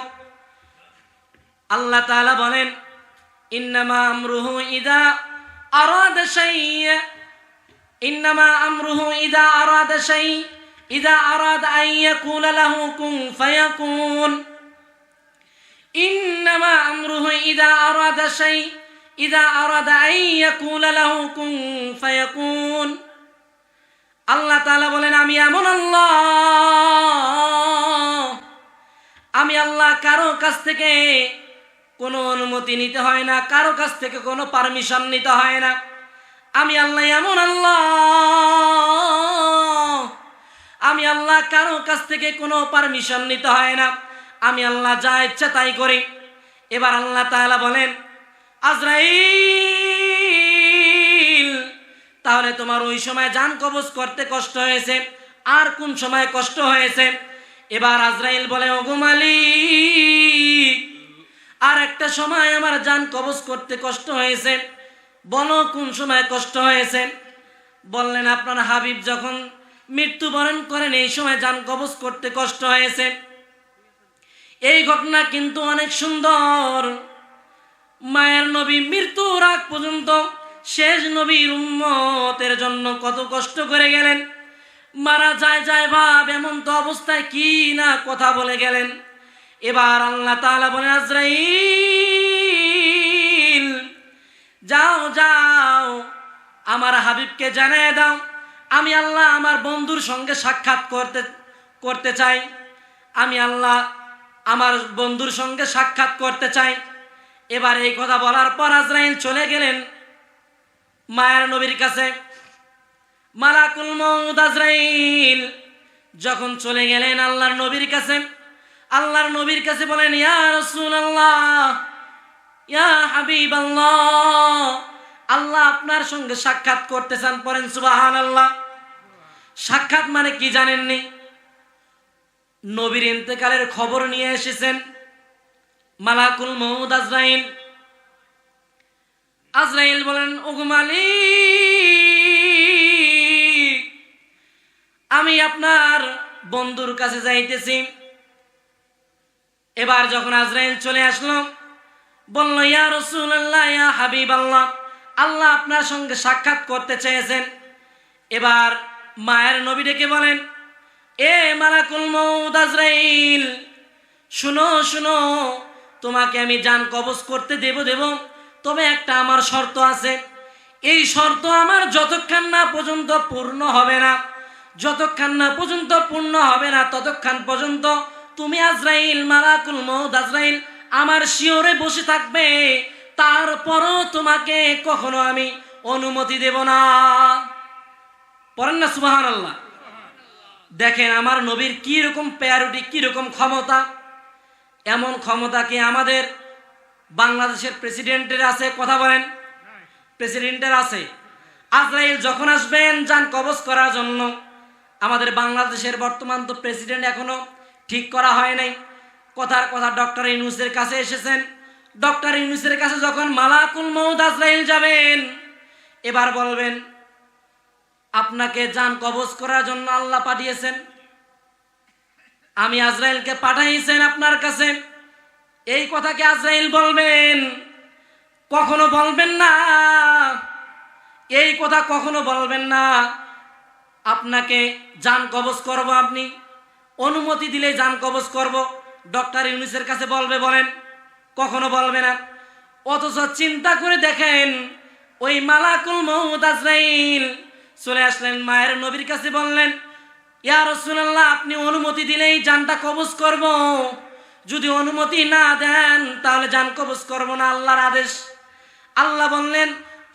আল্লাহ তাআলা বলেন, ইন্নামা আমরুহু ইদা আরাদা শাই'আ, ইন্নামা আমরুহু ইদা আরাদা শাই', ইদা আরাদা আন ইয়াকুলা লাহু কুন ফায়াকুন। ইন্নামা আমরুহু ইদা আরাদা শাই', ইদা আরাদা আন ইয়াকুলা লাহু কুন ফায়াকুন। আল্লাহ তাআলা বলেন, আমি এমন আল্লাহ, আমি আল্লাহ কারো কাছ থেকে কোনো অনুমতি নিতে হয় না, কারো কাছ থেকে কোনো পারমিশন নিতে হয় না। আমি আল্লাহ এমন আল্লাহ, আমি আল্লাহ কারো কাছ থেকে কোনো পারমিশন নিতে হয় না, আমি আল্লাহ যা ইচ্ছা তাই করি। এবার আল্লাহ তাআলা বলেন, আজরাইল তাহলে তোমার ওই সময় জান কবজ করতে কষ্ট হয়েছে, আর কোন সময় কষ্ট হয়েছে? এবার আজরাইল বলে, ওগো মালিক, আর একটা সময় আমার জান কবজ করতে কষ্ট হয়েছে, বলো কোন সময় কষ্ট হয়েছে? বললেন, আপনার হাবিব যখন মৃত্যুবরণ করেন এই সময় জান কবজ করতে কষ্ট হয়েছে। এই ঘটনা কিন্তু অনেক সুন্দর। মায়ের নবী মৃত্যুর আগ পর্যন্ত শেষ নবীর উম্মতের জন্য কত কষ্ট করে গেলেন। মারা যায় ভাব এমন তো অবস্থায় কি না কথা বলে গেলেন। এবার আল্লাহ তাআলা বলেন, আজরাইল যাও যাও, আমার হাবিবকে জানিয়ে দাও আমি আল্লাহ আমার বন্ধুর সঙ্গে সাক্ষাৎ করতে চাই, আমি আল্লাহ আমার বন্ধুর সঙ্গে সাক্ষাৎ করতে চাই। এবার এই কথা বলার পর আজরাইল চলে গেলেন মায়ের নবীর কাছে। মালাকুল মউত আজরাইল যখন চলে গেলেন আল্লাহর নবীর কাছে, আল্লাহর নবীর কাছে বলেন, ইয়া রাসূলুল্লাহ, ইয়া হাবিবাল্লাহ, আল্লাহ আপনার সঙ্গে সাক্ষাৎ করতে চান। পড়েন সুবহানাল্লাহ। সাক্ষাৎ মানে কি জানেননি? নবীর ইন্তেকালের খবর নিয়ে এসেছেন মালাকুল মউত আজরাইল। আজরাইল বলেন, ওগো মালিক, আমি আপনার বন্ধুর কাছে যাইতেছি। এবার যখন আজরাইল চলে আসলো, বলল, ইয়া রাসূলুল্লাহ, ইয়া হাবিবাল্লাহ, আল্লাহ আপনার সঙ্গে সাক্ষাৎ করতে চেয়েছেন। এবার মায়ের নবী ডেকে বলেন, এ মালাকুল মউত আজরাইল, শুনো শুনো, তোমাকে আমি জান কবজ করতে দেব, তবে একটা আমার শর্ত আছে। এই শর্ত আমার যতক্ষণ না পর্যন্ত পূর্ণ হবে না, ততক্ষণ পর্যন্ত তুমি আজরাইল, মালাকুল মউত আজরাইল আমার শিয়রে বসে থাকবে, তারপরও তোমাকে কখনো আমি অনুমতি দেব না। পড়েন না সুবহানাল্লাহ। দেখেন আমার নবীর কি রকম প্রায়োরিটি, কি রকম ক্ষমতা। এমন ক্ষমতা কি আমাদের বাংলাদেশের প্রেসিডেন্টের আছে? কথা বলেন, প্রেসিডেন্টের আছে? আজরাইল যখন আসবেন জান কবজ করার জন্য, আমাদের বাংলাদেশের বর্তমান তো প্রেসিডেন্ট এখনো ঠিক করা হয় নাই। কথার কথা ডক্টর ইউনূসের কাছে এসেছেন। ডক্টর ইউনূসের কাছে যখন মালাকুল মউত আজরাইল যাবেন, এবার বলবেন, আপনাকে জান কবজ করার জন্য আল্লাহ পাঠিয়েছেন, আমি আজরাইলকে পাঠাইছেন আপনার কাছে। এই কথাকে আজরাইল বলবেন? কখনো বলবেন না, এই কথা কখনো বলবেন না। আপনাকে জান কবজ করব, আপনি অনুমতি দিলে জান কবজ করব, ডক্টর ইউনূসের কাছে বলবে? বলেন, কখনো বলবে না। অথচ চিন্তা করে দেখেন, ওই মালাকুল মউত আজরাইল চলে আসলেন মায়ের নবীর কাছে, বললেন, ইয়া রাসূলুল্লাহ, আপনি অনুমতি দিলেই জানটা কবজ করব, যদি অনুমতি না দেন তাহলে জান কবজ করব না, আল্লাহর আদেশ। আল্লাহ বললেন,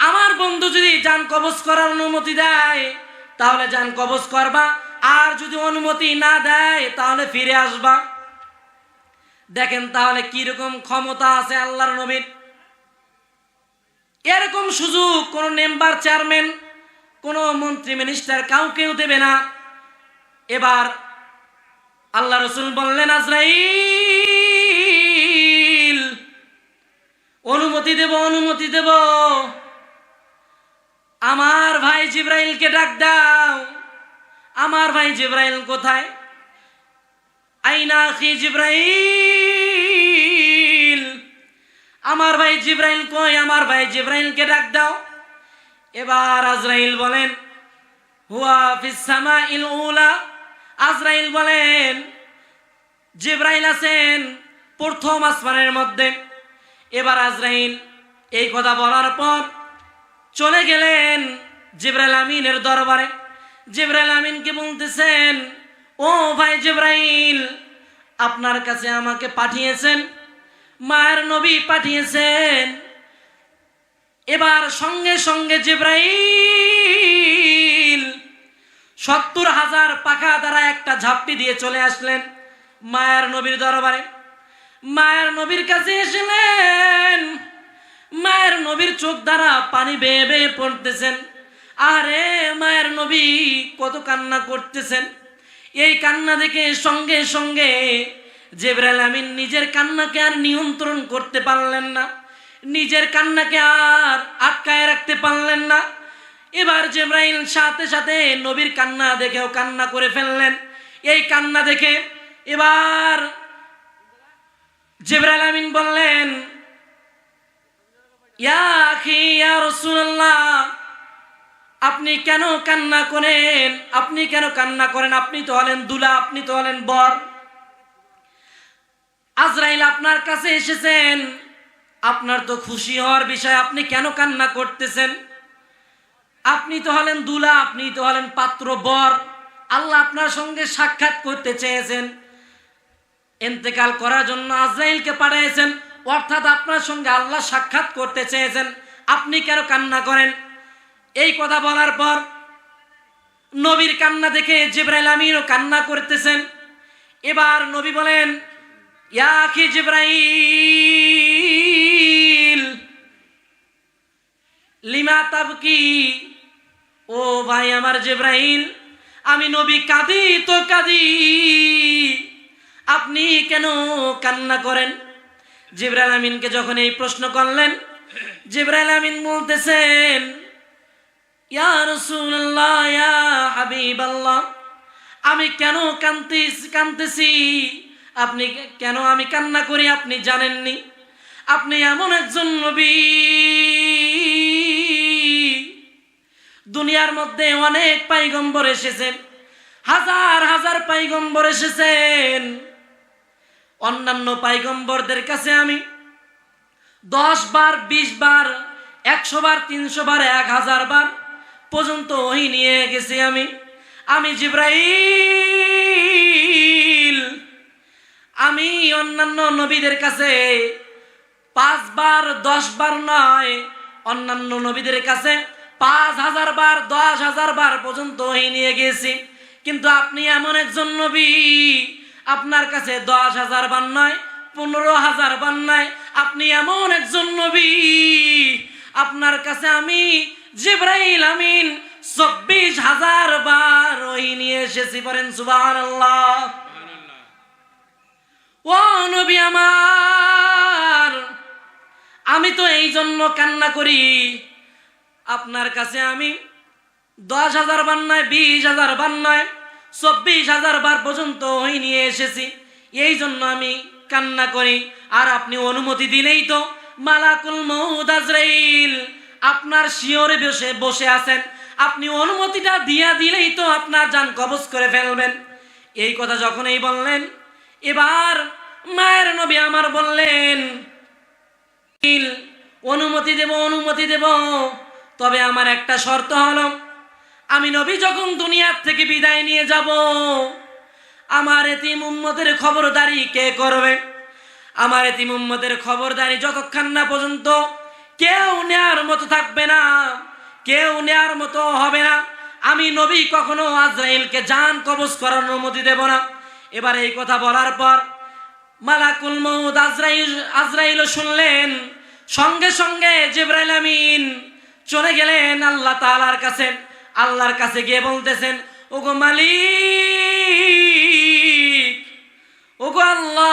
আমার বন্ধু যদি জান কবজ করার অনুমতি দেয় তাহলে জান কবজ করবা, আর যদি অনুমতি না দেয় তাহলে ফিরে আসবা। দেখেন তাহলে কি রকম ক্ষমতা আছে আল্লাহর নবীর। এরকম সুযোগ কোন মেম্বার, চেয়ারম্যান, কোন মন্ত্রী, মিনিস্টার কাউকেও দেবে না। এবার আল্লাহ রাসূল বললেন, আজরাইল, অনুমতি দেব, আমার ভাই জিবরাইলকে ডাক দাও। আমার ভাই জিবরাইল কোথায়? আইনা আখি জিবরাইল, আমার ভাই জিবরাইল কই? আমার ভাই জিবরাইলকে ডাক দাও। এবার আজরাইল বলেন, হুয়া ফিস সামাইল উলা। আজরাইল বলেন, জিবরাইল আছেন প্রথম আসমানের মধ্যে। এবার আজরাইল এই কথা বলার পর চলে গেলেন জিবরাইল আমিনের দরবারে। জিবরাইল আমিনকে বলতেছেন, ও ভাই জিবরাইল, আপনার কাছে আমাকে পাঠিয়েছেন, মায়ের নবী পাঠিয়েছেন। এবার সঙ্গে সঙ্গে জিবরাইল ৭০,০০০ পাখা দ্বারা একটা ঝাপটি দিয়ে চলে আসলেন মায়ের নবীর দরবারে। মায়ের নবীর কাছে এসেলেন, মায়ের নবীর চোখ দ্বারা পানি বেয়ে বেয়ে পড়তেছেন। আরে মায়ের নবী কত কান্না করতেছেন। এই কান্না দেখে সঙ্গে সঙ্গে জিবরাইল আমিন নিজের কান্নাকে আর নিয়ন্ত্রণ করতে পারলেন না, নিজের কান্নাকে আর আটকায় রাখতে পারলেন না। এবার জিবরাইল সাথে সাথে নবীর কান্না দেখেও কান্না করে ফেললেন। এই কান্না দেখে এবার জিবরাইল আমিন বললেন, ইয়া আখি, ইয়া রাসূলুল্লাহ, আপনি কেন কান্না করেন? আপনি কেন কান্না করেন? আপনি তো হলেন দুলা, আপনি তো হলেন বর। আজরাইল আপনার কাছে এসেছেন, আপনার তো খুশি হওয়ার বিষয়, আপনি কেন কান্না করতেছেন? আপনি তো হলেন দুলা, আপনি তো হলেন পাত্র, বর। আল্লাহ আপনার সঙ্গে সাক্ষাৎ করতে চেয়েছেন, ইন্তেকাল করার জন্য আজরাইলকে পাঠিয়েছেন, অর্থাৎ আপনার সঙ্গে আল্লাহ সাক্ষাৎ করতে চেয়েছেন, আপনি কেন কান্না করেন? এই কথা বলার পর নবীর কান্না দেখে জিবরাইল আমিনও কান্না করতেছেন। এবার নবী বলেন, ইয়া আখি জিবরাইল, লিমা তাবকি। ও ভাই আমার জিবরাইল, আমি নবী কাঁদি তো কাঁদি, আপনি কেন কান্না করেন? জিবরাইল আমিনকে যখন এই প্রশ্ন করলেন, জিবরাইল আমিন বলতেছেন, ইয়া রাসূলুল্লাহ, ইয়া হাবিবাল্লাহ, আমি কেন কাঁদতেছি, আপনি কেন আমি কান্না করি আপনি জানেননি? আপনি এমন একজন নবী, দুনিয়ার মধ্যে অনেক পয়গম্বর এসেছেন, হাজার হাজার পয়গম্বর এসেছেন। অন্যান্য পয়গম্বরদের কাছে আমি 10 বার, 20 বার, 100 বার, 300 বার, 1000 বার পর্যন্ত ওহী নিয়ে গেছি। আমি জিবরাইল, আমি অন্যান্য নবীদের কাছে 5 বার, 10 বার নয়, অন্যান্য নবীদের কাছে 5000 বার, 10,000 বার পর্যন্ত ওহী নিয়ে গেছি। কিন্তু আপনি এমন একজন নবী, আপনার কাছে 10,000 বার নয়, 15,000 বার নয়, আপনি এমন একজন নবী, আপনার কাছে আমি জিবরাইল আমিন 24,000 বার ওহী নিয়ে এসেছি। বলেন সুবহানাল্লাহ। ও নবী আমার, আমি তো এই জন্য কান্না করি, আপনার কাছে আমি 10,000 বার নয়, 20,000 বার নয়, 24,000 বার পর্যন্ত ওহী নিয়ে এসেছি, এই জন্য আমি কান্না করি। আর আপনি অনুমতি দিলেই তো মালাকুল মউত আজরাইল আপনার শিয়রে বসে আছেন, আপনি অনুমতিটা দিয়া দিলেই তো আপনার জান কবজ করে ফেলবেন। এই কথা যখনই বললেন, এবার মায়ের নবী আমার বললেন, অনুমতি দেব, তবে আমার একটা শর্ত হলো, আমি নবী যখন দুনিয়ার থেকে বিদায় নিয়ে যাব, আমার এতিম উম্মতের খবরদারি কে করবে? আমার এতিম উম্মতের খবরদারি যতক্ষণ না পর্যন্ত কেউ নেয়ার মতো থাকবে না, কেউ নেয়ার মতো হবে না, আমি নবী কখনো আজরাইলকে জান কবজ করার অনুমতি দেব না। এবার এই কথা বলার পর মালাকুল মউত আজরাইল শুনলেন, সঙ্গে সঙ্গে জিবরাইল আমিন চলে গেলেন আল্লাহ তাআলার কাছে। আল্লাহর কাছে গিয়ে বলতেছেন, ওগো মালিক, ওগো আল্লাহ,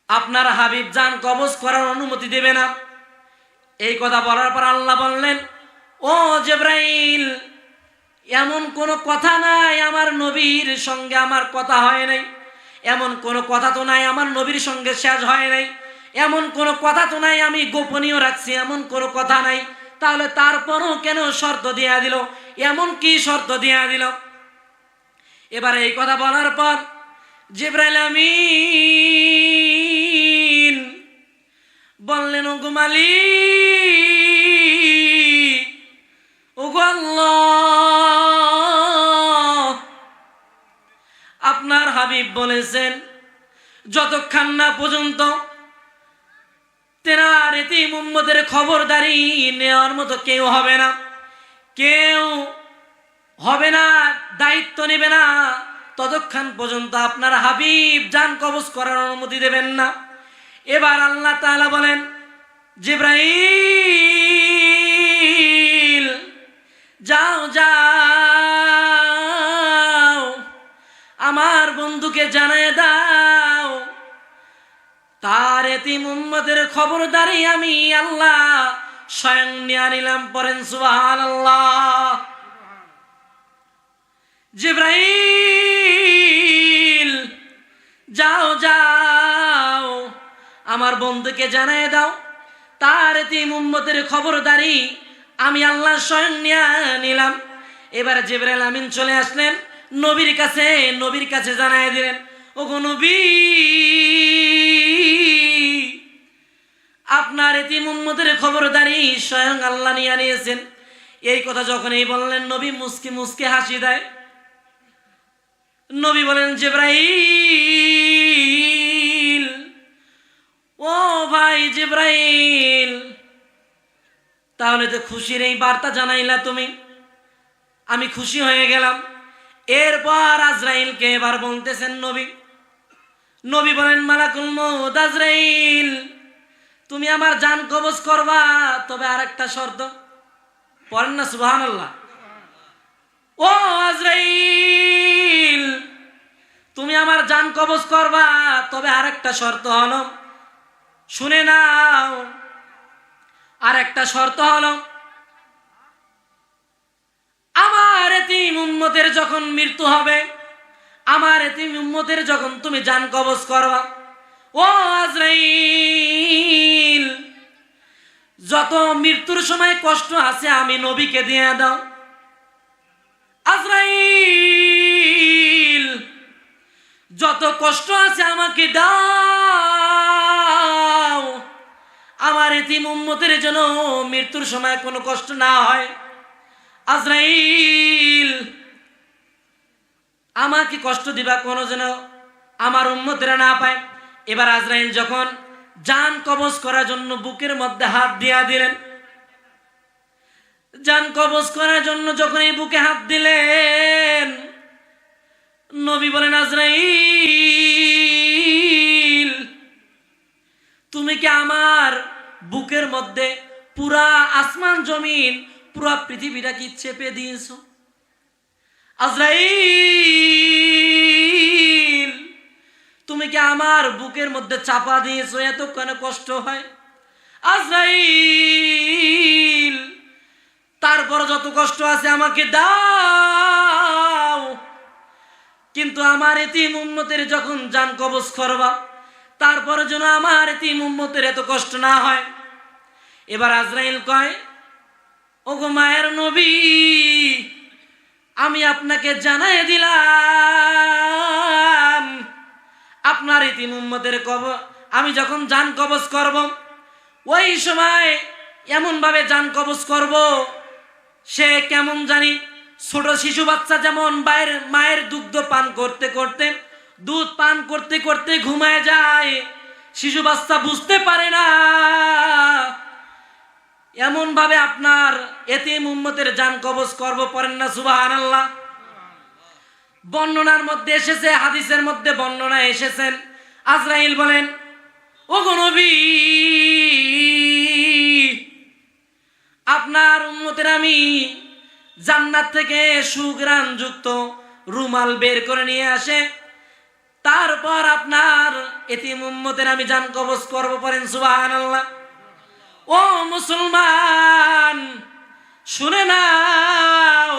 আপনার হাবিব জান কবজ করার অনুমতি দেবে না। এই কথা বলার পর আল্লাহ বললেন, ও জিবরাইল, এমন কোনো কথা নাই আমার নবীর সঙ্গে আমার কথা হয় নাই, এমন কোনো কথা তো নাই আমার নবীর সঙ্গে শেষ হয় নাই, এমন কোনো কথা তো নাই আমি গোপনীয় রাখছি, এমন কোনো কথা নাই। তাহলে তারপরও কেন শর্ত দিয়া দিল? এমন কি শর্ত দিয়া দিল? এবার এই কথা বলার পর জিবরাইল আমিন বললেন, ওগো মালিক, ওগো আল্লাহ, আপনার হাবিব বলেছেন যতক্ষণ না পর্যন্ত তেনার এতিম উম্মতের খবরদারি নেওয়ার মতো কেউ হবে না, কেউ হবে না, দায়িত্ব নেবে না, ততক্ষণ পর্যন্ত আপনার হাবিব জান কবজ করার অনুমতি দেবেন না। এবার আল্লাহ তাআলা বলেন, জিবরাইল যাও যাও, আমার বন্ধুকে জানিয়ে দাও, তার এতিম উম্মতের খবরদারি আমি আল্লাহ স্বয়ং নিয়ে নিলাম। পড়েন সুবহানাল্লাহ। জিবরাইল যাও যাও, আমার বন্ধুকে জানিয়ে দাও, তার এতিম উম্মতের খবরদারি আমি আল্লাহ স্বয়ং নিয়ে নিলাম। এবার জিবরাইল আমিন চলে আসলেন নবীর কাছে, নবীর কাছে জানিয়ে দিলেন, ওগো নবী, আপনার এতিম উম্মতের খবরদারি স্বয়ং আল্লাহ নিয়ে নিয়েছেন। এই কথা যখনই বললেন, নবী মুস্কি মুস্কি হাসি দেয়। নবী বলেন, জিবরাইল, ও ভাই জিবরাইল, তাহলে তো খুশির এই বার্তা জানাইলা তুমি, আমি খুশি হয়ে গেলাম। এরপর আজরাইলকে এবার বলতেছেন নবী। নবী বলেন, মালাকুল মউত আজরাইল, তুমি আমার জান কবজ করবা, তবে আরেকটা শর্ত। পড়েন না সুবহানাল্লাহ। ও আজরাইল, তুমি আমার জান কবজ করবা, তবে আরেকটা শর্ত হলো, শুনে নাও, আরেকটা শর্ত হলো, আমার এতিম উম্মতের যখন মৃত্যু হবে, আমার এতিম উম্মতের যখন তুমি জান কবজ করবা, ও আজরাইল, যত মৃত্যুর সময় কষ্ট আছে আমি নবীকে দিয়ে দাও। আজরাইল যত কষ্ট আছে আমাকে দাও, আমার এতিম উম্মতের জন্য মৃত্যুর সময় কোনো কষ্ট না হয়। আজরাইল আমাকে কষ্ট দিবা কোনো যেন আমার উম্মতেরা না পায়। এবার আজরাইল যখন জান কবজ করার জন্য বুকের মধ্যে হাত দিয়া দিলেন, জান কবজ করার জন্য যখন এই বুকে হাত দিলেন, নবী বলেন আজরাইল তুমি কি আমার বুকের মধ্যে পুরা আসমান জমিন পুরা পৃথিবীটা কি চেপে দিয়েছো? আজরাইল তুমি কি আমার বুকের মধ্যে চাপা দিয়েছো, এত কেন কষ্ট হয়? আজরাইল তারপর যত কষ্ট আছে আমাকে দাও, কিন্তু আমার এতিম উম্মতের যখন জান কবজ করবা তারপর যেন আমার এতিম উম্মতের এত কষ্ট না হয়। এবার আজরাইল কয়, ওগো মায়ের নবী, আমি আপনাকে জানাই দিলাম আপনার এতিম উম্মতের আমি যখন জান কবজ করব ওই সময় এমন ভাবে জান কবজ করব, সে কেমন জানি ছোট শিশু বাচ্চা যেমন মায়ের দুধ পান করতে করতে ঘুমায় যায়, শিশু বাচ্চা বুঝতে পারে না, এমন ভাবে আপনার এতিম উম্মতের জান কবজ করব। পড়েন না সুবহানাল্লাহ। বর্ণনার মধ্যে এসেছে, হাদিসের মধ্যে বর্ণনা এসেছেন, আজরাইল বলেন, ওগো নবী, আপনার উম্মতের আমি জান্নাত থেকে সুঘ্রাণ যুক্ত রুমাল বের করে নিয়ে আসে, তারপর আপনার এতিম উম্মতের আমি জান কবজ করব। পড়েন সুবহানাল্লাহ। ও মুসলমান শুনে নাও,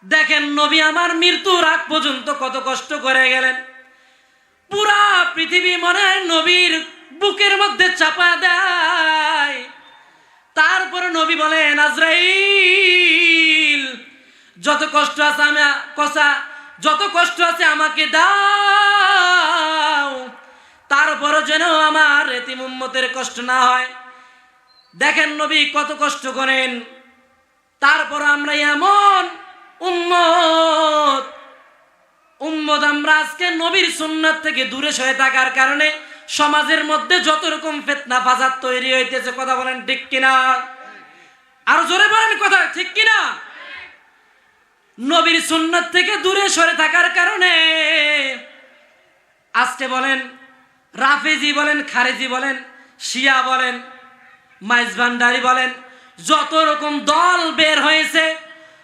দেখেন নবী আমার মৃত্যুর আগ পর্যন্ত কত কষ্ট করে গেলেন। পুরা পৃথিবী মনে হয় নবীর বুকের মধ্যে চাপা দেয়, তারপরে নবী বলেন আজরাইল যত কষ্ট আছে আমাকে দাও, তারপরে যেন আমার এতিম উম্মতের কষ্ট না হয়। দেখেন নবী কত কষ্ট করেন, তারপর আমরা এমন উম্মত আমরা আজকে নবীর সুন্নাত থেকে দূরে সরে থাকার কারণে সমাজের মধ্যে যত রকম ফিতনা ফাসাদ তৈরি হইতেছে, কথা বলেন ঠিক কিনা? আরো জোরে বলেন কথা, ঠিক কিনা? নবীর সুন্নাত থেকে দূরে সরে থাকার কারণে আজকে বলেন রাফেজি বলেন, খারেজি বলেন, শিয়া বলেন, মাইজভান্ডারি বলেন, যত রকম দল বের হয়েছে,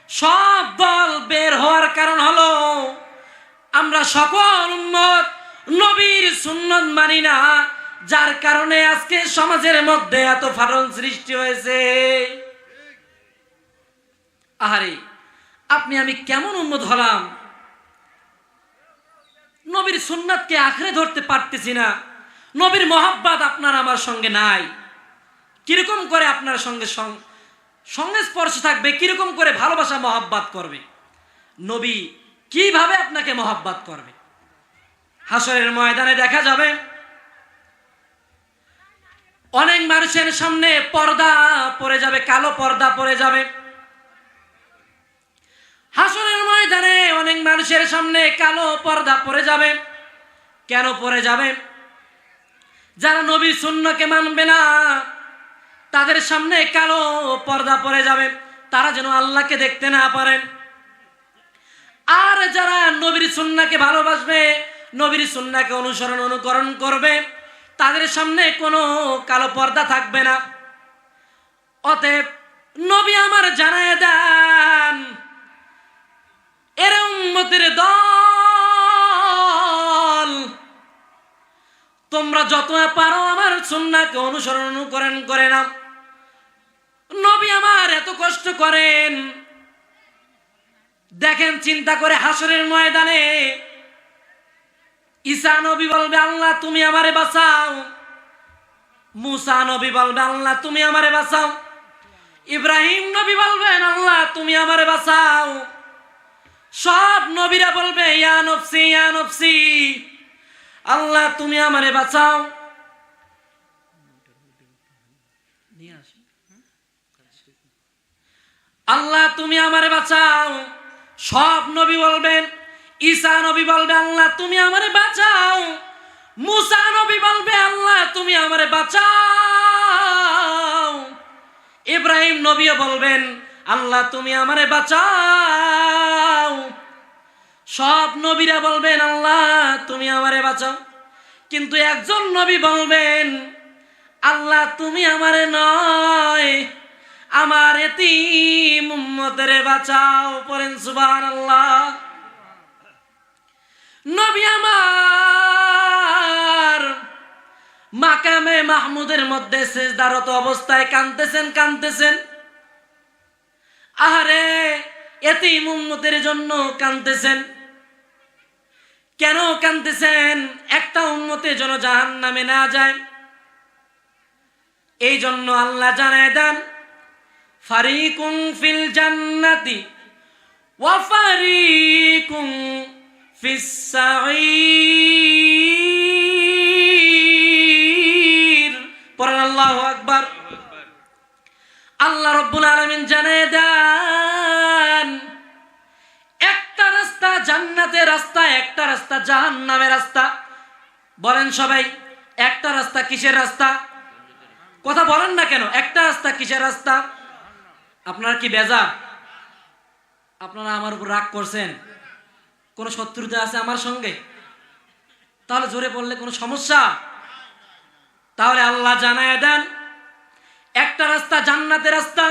সব দল বের হওয়ার কারণ হলো আমরা সকল উম্মত নবীর সুন্নাত মানি না, যার কারণে আজকে সমাজের মধ্যে এত ফাটল সৃষ্টি হয়েছে। আহারে, আপনি আমি কেমন উম্মত হলাম, নবীর সুন্নাতকে আঁকড়ে ধরতে পারতেছি না, নবীর মহব্বত আপনার আমার সঙ্গে নাই। কিরকম করে আপনার সঙ্গে স্পর্শ থাকবে, কিরকম করে ভালোবাসা মহব্বত করবে, নবী কিভাবে আপনাকে মহব্বত করবে? হাসরের ময়দানে দেখা যাবে অনেক মানুষের সামনে পর্দা পড়ে যাবে, কালো পর্দা পড়ে যাবে। হাসরের ময়দানে অনেক মানুষের সামনে কালো পর্দা পড়ে যাবে। কেন পড়ে যাবে? যারা নবীর সুন্নাহকে মানবে না তাদের সামনে কালো পর্দা পড়ে যাবে, তারা যেন আল্লাহকে দেখতে না পারেন। আর যারা নবীর সুন্নাহকে ভালোবাসবে, নবীর সুন্নাহকে অনুকরণ করবে, তাদের সামনে কোনো কালো পর্দা থাকবে না। অতএব নবী আমার জানায় দেন, এর উম্মতের দল, তোমরা যত পারো আমার সুন্নাহকে অনুকরণ করে নাও। নবী আমার এত কষ্ট করেন, দেখেন চিন্তা করে, হাসরের ময়দানে ঈসা নবী বলবে, আল্লাহ তুমি আমারে বাঁচাও। মুসা নবী বলবে আল্লাহ তুমি আমারে বাঁচাও। ইব্রাহিম নবী বলবেন আল্লাহ তুমি আমারে বাঁচাও। সব নবীরা বলবে ইয়া নফসি ইয়া নফসি, আল্লাহ তুমি আমারে বাঁচাও। আল্লাহ তুমি আমারে বাঁচাও। সব নবী বলবেন। ঈসা নবী বলবে আল্লাহ তুমি আমারে বাঁচাও। মুসা নবী বলবে আল্লাহ তুমি আমারে বাঁচাও। ইব্রাহিম নবীও বলবেন আল্লাহ তুমি আমারে বাঁচাও। সব নবীরা বলবেন আল্লাহ তুমি আমারে বাঁচাও। কিন্তু একজন নবী বলবেন আল্লাহ তুমি আমারে নয়, আমার এতিম উম্মতের বাঁচাও। পড়েন সুবহানাল্লাহ। নবী আমার মাকামে মাহমুদের মধ্যে সিজদারত অবস্থায় কাঁদতেছেন। আহারে এতিম উম্মতের জন্য কাঁদতেছেন। কেন কাঁদতেছেন? একটা উম্মতের জন্য জাহান্নামে না যায়, এই জন্য আল্লাহ জানায় দেন ফারিকুম ফিল জান্নাতি ওয়া ফারিকুম ফিস সাঈর। পড়েন আল্লাহু আকবার। আল্লাহ রাব্বুল আলামিন জানায় দেন একটা রাস্তা জান্নাতের রাস্তা, একটা রাস্তা জাহান্নামের রাস্তা। বলেন সবাই একটা রাস্তা কিসের রাস্তা? কথা বলেন না কেন? একটা রাস্তা কিসের রাস্তা? আপনারা কি বেজার? আপনারা আমার উপর রাগ করছেন? কোনো শত্রুতা আছে আমার সঙ্গে? তাহলে জোরে পড়লে কোনো সমস্যা? তাহলে আল্লাহ জানায় দেন একটা রাস্তা জান্নাতের রাস্তা,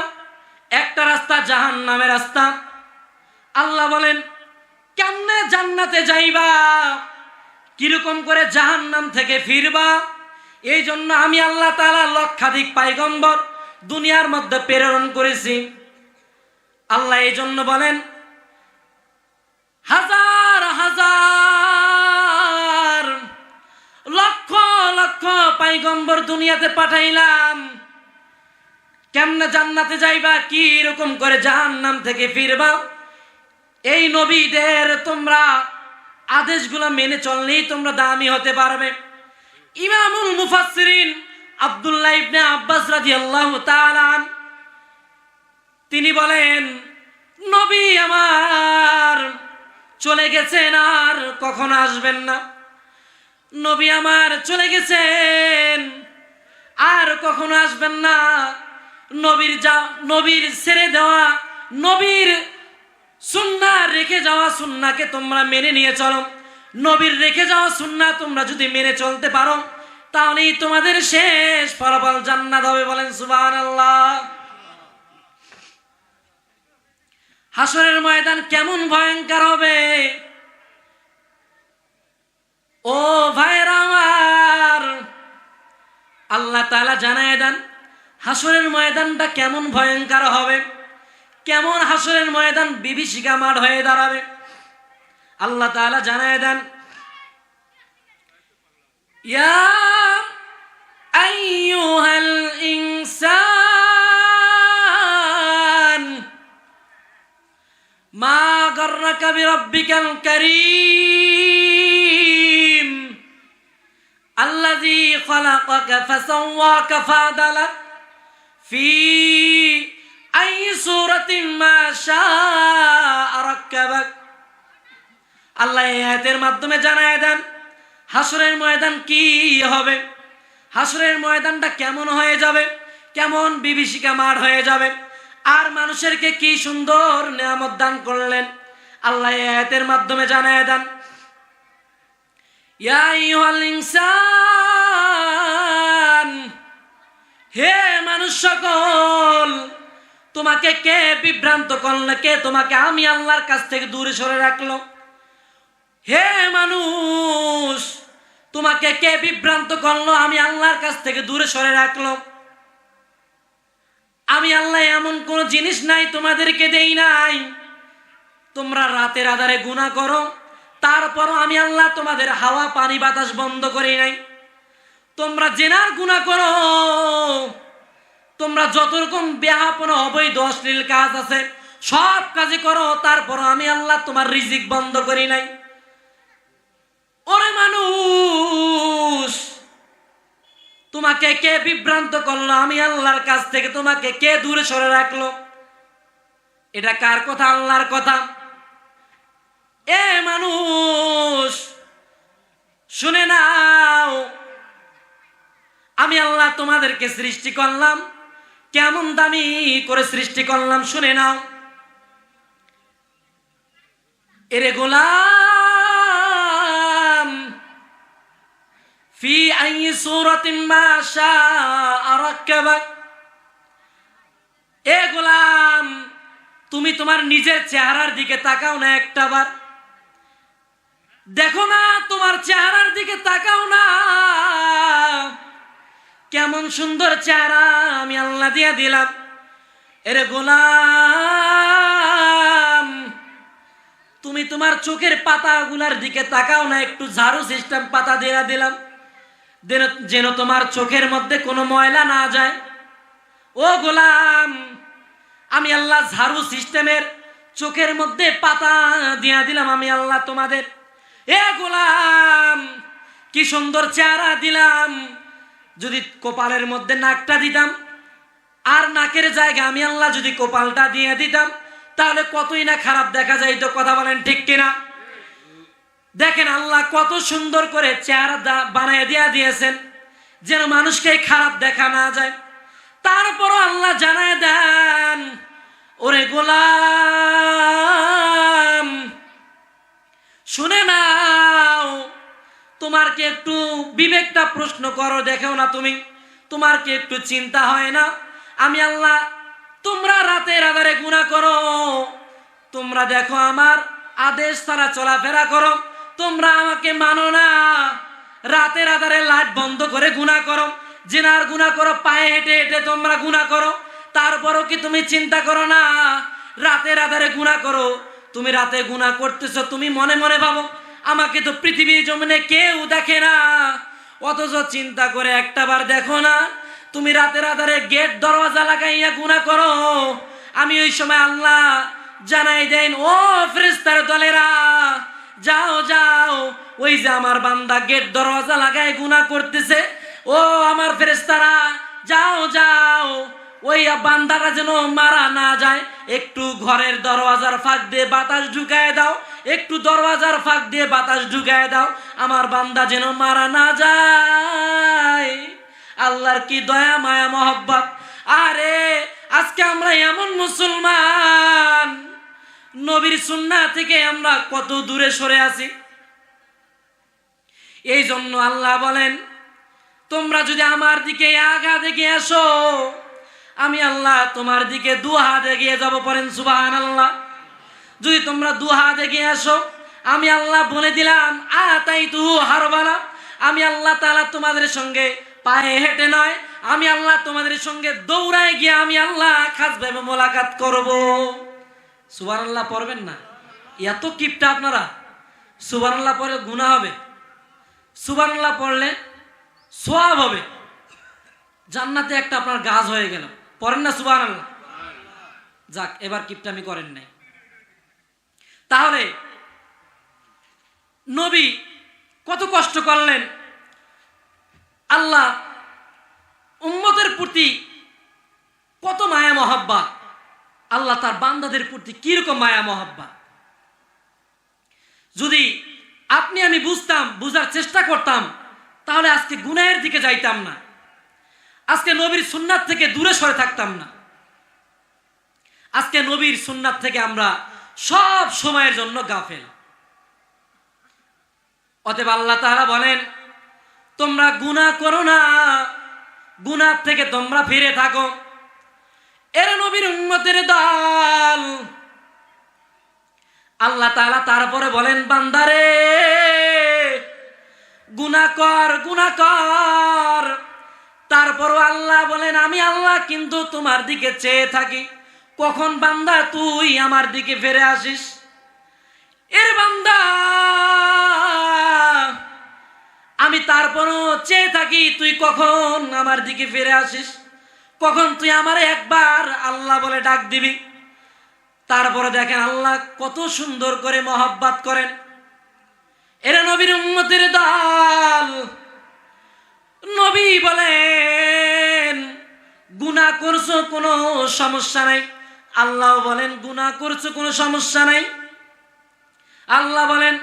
একটা রাস্তা জাহান্নামের রাস্তা। আল্লাহ বলেন কেমনে জান্নাতে যাইবা, কিরকম করে জাহান্নাম থেকে ফিরবা? এই জন্য আমি আল্লাহ তাআলা লক্ষাধিক পয়গম্বর দুনিয়ার মধ্যে প্রেরণ করেছি। আল্লাহ এই জন্য বলেন হাজার হাজার লক্ষ লক্ষ পয়গম্বর দুনিয়াতে পাঠাইলাম। কেমনে জান্নাতে যাইবা, কি রকম করে জাহান্নাম থেকে ফিরবা, এই নবীদের তোমরা আদেশগুলো মেনে চললেই তোমরা দামি হতে পারবে। ইমামুল মুফাসসিরিন আব্দুল্লাহ ইবনে আব্বাস রাদিয়াল্লাহু তাআলা তিনি বলেন নবী আমার চলে গেছেন আর কখনো আসবেন না। নবী আমার চলে গেছেন আর কখনো আসবেন না। নবীর ছেড়ে দেওয়া, নবীর সুন্নাহ রেখে যাওয়া সুন্নাহকে তোমরা মেনে নিয়ে চলো। নবীর রেখে যাওয়া সুন্নাহ তোমরা যদি মেনে চলতে পারো তাহলেই তোমাদের শেষ ফলাফল জান্নাত হবে। বলেন সুবহানাল্লাহ। হাসরের ময়দান কেমন ভয়ঙ্কর হবে ও ভাইরা আমার, আল্লাহ তাআলা জানায় দেন হাসরের ময়দানটা কেমন ভয়ঙ্কর হবে, কেমন হাসরের ময়দান বিভীষিকা মাঠ হয়ে দাঁড়াবে। আল্লাহ তাআলা জানায় দেন ইয়া আইয়ুহাল ইনসান মা গাররাকা বিরাব্বিকাল কারীম আল্লাযী খালাকাকা ফাসাওয়াকা ফাআদালাক ফি আইয়ি সূরাতিন মা শাআ রাক্কাবাক। আল্লাহ এই আয়াতের মাধ্যমে জানায় দেন হাসরের ময়দান কি হবে, হাসরের ময়দানটা কেমন হয়ে যাবে, কেমন বিভীষিকা মাঠ হয়ে যাবে। আর মানুষেরকে কি সুন্দর নিয়ামত দান করলেন আল্লাহ এই আয়াতের মাধ্যমে জানায় দেন ইয়া আইয়ুহাল ইনসান, হে মানুষ সকল, তোমাকে কে বিভ্রান্ত করলো, কে তোমাকে আমি আল্লাহর কাছ থেকে দূরে সরে রাখলো? হে মানুষ, তোমাকে কে বিভ্রান্ত করলো, আমি আল্লাহর কাছ থেকে দূরে সরে রাখলো? আমি আল্লাহ এমন কোন জিনিস নাই তোমাদেরকে দেই নাই। তোমরা রাতের আধারে গুনাহ করো, তারপরও আমি আল্লাহ তোমাদের হাওয়া পানি বাতাস বন্ধ করি নাই। তোমরা জেনার গুনাহ করো, তোমরা যত রকম বেহাপনা অবৈধ অশ্লীল কাজ আছে সব কাজই করো, তারপর আমি আল্লাহ তোমার রিজিক বন্ধ করি নাই। ওরে মানুষ, তোমাকে কে বিভ্রান্ত করলো? আমি আল্লাহর কাছ থেকে তোমাকে কে দূরে সরে রাখলো? এটা কার কথা? আল্লাহর কথা। এ মানুষ শুনে নাও, আমি আল্লাহ তোমাদেরকে সৃষ্টি করলাম, কেমন দামি করে সৃষ্টি করলাম শুনে নাও। এরে গোলাম, ফি আই সূরাতিন মা শাআ রাক্কাবাক। এ গোলাম, তুমি তোমার নিজের চেহারার দিকে তাকাও না, একটা বার দেখো না, তোমার চেহারার দিকে তাকাও না। কেমন সুন্দর চেহারা আমি আল্লাহ দিয়ে দিলাম। এরে গোলাম, তুমি তোমার চোখের পাতাগুলার দিকে তাকাও না, একটু ঝাড়ু সিস্টেম পাতা দিয়ে দিলাম যেন তোমার চোখের মধ্যে কোনো ময়লা না যায়। ও গোলাম, আমি আল্লাহ ঝাড়ু সিস্টেমের চোখের মধ্যে পাতা দিয়ে দিলাম আমি আল্লাহ তোমাদের। এ গোলাম, কি সুন্দর চেহারা দিলাম। যদি কপালের মধ্যে নাকটা দিতাম আর নাকের জায়গায় আমি আল্লাহ যদি কপালটা দিয়ে দিতাম, তাহলে কতই না খারাপ দেখা যাইতো। কথা বলেন ঠিক কিনা? দেখেন আল্লাহ কত সুন্দর করে চেহারা বানিয়ে দিয়েছেন যেন মানুষকে খারাপ দেখা না যায়। তারপরও আল্লাহ জানায় দেন, ওরে গোলাম শুনে নাও, তোমার কি একটু বিবেকটা প্রশ্ন করো, দেখো না তুমি, তোমার কি একটু চিন্তা হয় না? আমি আল্লাহ, তোমরা রাতের আধারে গুনাহ করো, তোমরা দেখো আমার আদেশ ছাড়া চলাফেরা করো, তোমরা আমাকে মানো না। রাতের আধারে লাইট বন্ধ করে গুনাহ করো, জিনার গুনাহ করো, পায়ে হেঁটে হেঁটে তোমরা গুনাহ করো। তারপরও কি তুমি চিন্তা করো না? রাতের আধারে গুনাহ করো, তুমি রাতে গুনাহ করতেছো, তুমি মনে মনে ভাবো আমাকে তো পৃথিবীর জমিনে কেউ দেখে না, অথচ চিন্তা করে একটাবার দেখো না, তুমি রাতের আধারে গেট দরওয়াজা লাগাইয়া গুনাহ করো। আমি ওই সময় আল্লাহ জানাই দেন, ও ফেরেশতার দলেরা, যাও যাও, ওই যে আমার বান্দা গেট দরওয়াজা লাগায় গুনাহ করতেছে, ও আমার ফেরেশতারা যাও যাও, ওই বান্দাটা যেন মারা না যায়, একটু ঘরের দরওয়াজার ফাঁক দিয়ে বাতাস ঢুকায় দাও, একটু দরওয়াজার ফাঁক দিয়ে বাতাস ঢুকায় দাও, আমার বান্দা যেন মারা না যায়। আল্লাহর কি দয়া মায়া মহব্বত! আরে আজকে আমরা এমন মুসলমান, নবীর সুন্নাহ থেকে আমরা কত দূরে সরে আছি। এই জন্য আল্লাহ বলেন, তোমরা যদি আমার দিকে আগাতে এগিয়ে আসো, আমি আল্লাহ তোমার দিকে দু হাত এগিয়ে যাব। পড়েন সুবহানাল্লাহ। যদি তোমরা দু হাত এগিয়ে আসো, আমি আল্লাহ বলে দিলাম, আতাইতু হারবানা, আমি আল্লাহ তাআলা তোমাদের সঙ্গে পায়ে হেঁটে নয়, আমি আল্লাহ তোমাদের সঙ্গে দৌড়ায় গিয়ে আমি আল্লাহ খাস ভাবে মোলাকাত করব। সুবহানাল্লাহ পড়বেন না? এত কিপটা আপনারা! সুবহানাল্লাহ পড়লে গুনাহ হবে, সুবহানাল্লাহ পড়লে সওয়াব হবে, জান্নাতে একটা আপনার গাছ হয়ে গেল। পড়েন না সুবহানাল্লাহ? যাক, এবার কিপটামি করেন নাই। তাহলে নবী কত কষ্ট করলেন, আল্লাহ উম্মতের প্রতি কত মায়া মহব্বত, আল্লাহ তার বান্দাদের প্রতি কিরকম মায়া মহব্বত। যদি আপনি আমি বুঝতাম, বুঝার চেষ্টা করতাম, তাহলে আজকে গুনাহের দিকে যাইতাম না, আজকে নবীর সুন্নাত থেকে দূরে সরে থাকতাম না। আজকে নবীর সুন্নাত থেকে আমরা সব সময়ের জন্য গাফেল। অতএব আল্লাহ তাআলা বলেন, তোমরা গুনাহ করো না, গুনাহ থেকে তোমরা ফিরে থাকো। এর নবীর উম্মতের দল। আল্লাহ তাআলা তারপরে বলেন, বান্দারে গুনাহ কর, গুনাহ কর। তারপরও আল্লাহ বলেন, আমি আল্লাহ কিন্তু তোমার দিকে চেয়ে থাকি, কখন বান্দা তুই আমার দিকে ফিরে আসিস। এর বান্দা, আমি তারপরও চেয়ে থাকি তুই কখন আমার দিকে ফিরে আসিস, কখন তুই আমারে একবার আল্লাহ বলে ডাক দিবি। তারপরে দেখেন আল্লাহ কত সুন্দর করে মহব্বত করেন। এরা নবীর উম্মতের দল। নবী বলেন গুনাহ করছো কোনো সমস্যা নাই, আল্লাহ বলেন গুনাহ করছো কোনো সমস্যা নাই। আল্লাহ বলেন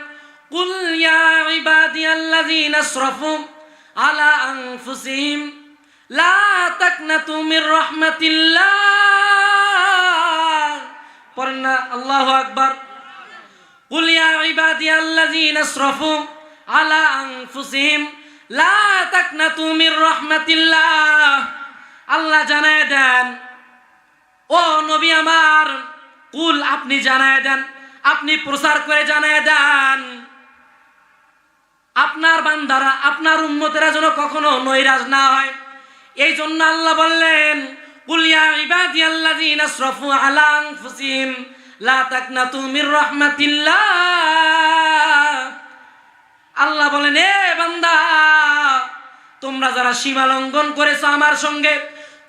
কুল ইয়া ইবাদিয়াল্লাযীনা আসরাফু আলা আনফুসিহিম লা তাকনাতু মির রাহমাতিল্লাহ। পড়েন না আল্লাহু আকবার। কুল ইয়া ইবাদিয়াল্লাযীনা আসরাফু আলা আনফুসিহিম লা তাকনাতু মির রাহমাতিল্লাহ। আল্লাহ জানায় দেন, ও নবী আমার, কুল আপনি জানায় দেন, আপনি প্রচার করে জানায় দেন, আপনার বান্দারা আপনার উম্মতেরা যেন কখনো নৈরাশ না হয়। এই জন্য আল্লাহ বললেন কুল ইয়া ইবাদিয়াল্লাযীনা আসরাফু আলা আনফুসিহিম লা তাকনাতু মির রাহমাতিল্লাহ। আল্লাহ বলেন এ বান্দা, তোমরা যারা সীমা লঙ্ঘন করেছো আমার সঙ্গে,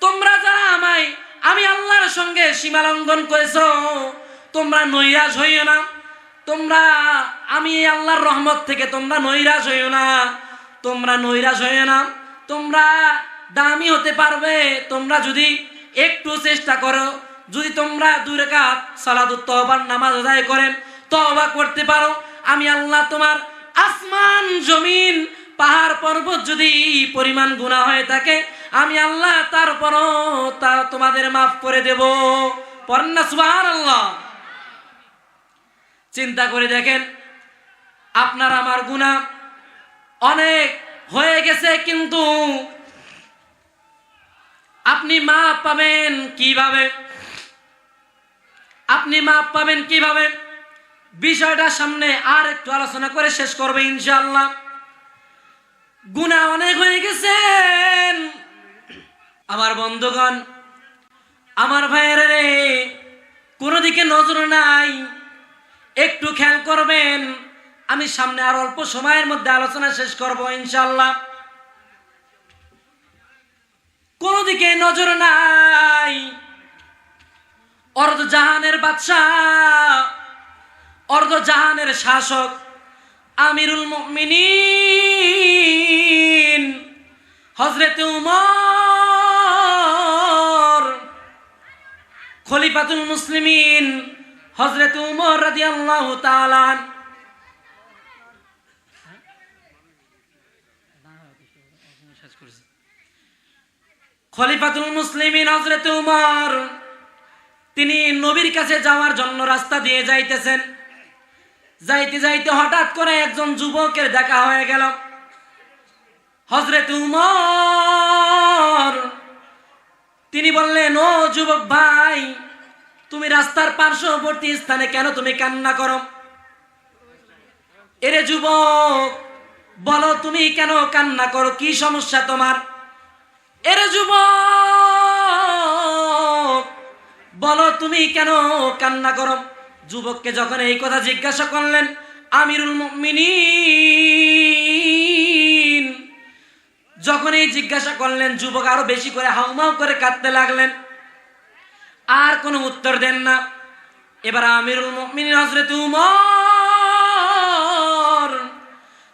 তোমরা যারা আমি আল্লাহর সঙ্গে সীমা লঙ্ঘন করেছো, তোমরা নৈরাশ হইও না। তোমরা আমি আল্লাহর রহমত থেকে তোমরা নৈরাশ হইও না, তোমরা নৈরাশ হইও না। তোমরা দামি হতে পারবে তোমরা যদি একটু চেষ্টা করো, যদি তোমরা 2 রাকাত সালাতুত তওবার নামাজ আদায় করেন, তওবা করতে পারো, আমি আল্লাহ তোমার আসমান জমিন পাহাড় পর্বত যদি পরিমাণ গুনাহ হয়ে থাকে, আমি আল্লাহ তারপরও তা তোমাদের মাফ করে দেব। পড়েন না সুবহানাল্লাহ। চিন্তা করে দেখেন, আপনার আমার গুনাহ অনেক হয়ে গেছে, কিন্তু আপনি মাফ পাবেন কিভাবে? আপনি মাফ পাবেন কিভাবে? বিষয়টা সামনে আর একটু আলোচনা করে শেষ করবে ইনশাআল্লাহ। গুনাহ অনেক হয়ে গেছেন আমার বন্ধুগণ, আমার ভাইয়েরা রে, কোনো দিকে নজর নাই, একটু খেয়াল করবেন। আমি সামনে আর অল্প সময়ের মধ্যে আলোচনা শেষ করব ইনশাআল্লাহ। কোনো দিকে নজর নাই। অর্ধ জাহানের বাদশাহ, অর্ধ জাহানের শাসক, আমিরুল মুমিনিন হযরত উমর, খলিফাতুল মুসলিমিন হযরত উমর রাদিয়াল্লাহু তাআলা খলিফাতুল মুসলিমিন হযরত উমর, তিনি নবীর কাছে যাওয়ার জন্য রাস্তা দিয়ে যাইতেছেন। যাইতে যাইতে হঠাৎ করে একজন যুবকের দেখা হয়ে গেল। হযরত উমর তিনি বললেন, ও যুবক ভাই, তুমি রাস্তার পার্শ্ববর্তী স্থানে কেন তুমি কান্না করো? এরে যুবক, বলো তুমি কেন কান্না করো, কি সমস্যা তোমার? এরে যুবক, বলো তুমি কেন কান্না করো? যুবককে যখন এই কথা জিজ্ঞাসা করলেন, আমিরুল মুমিনিন যখন এই জিজ্ঞাসা করলেন, যুবক আরো বেশি করে হাউমাউ করে কাঁদতে লাগলেন, আর কোনো উত্তর দেন না। এবার আমিরুল মুমিনিন হযরত উমর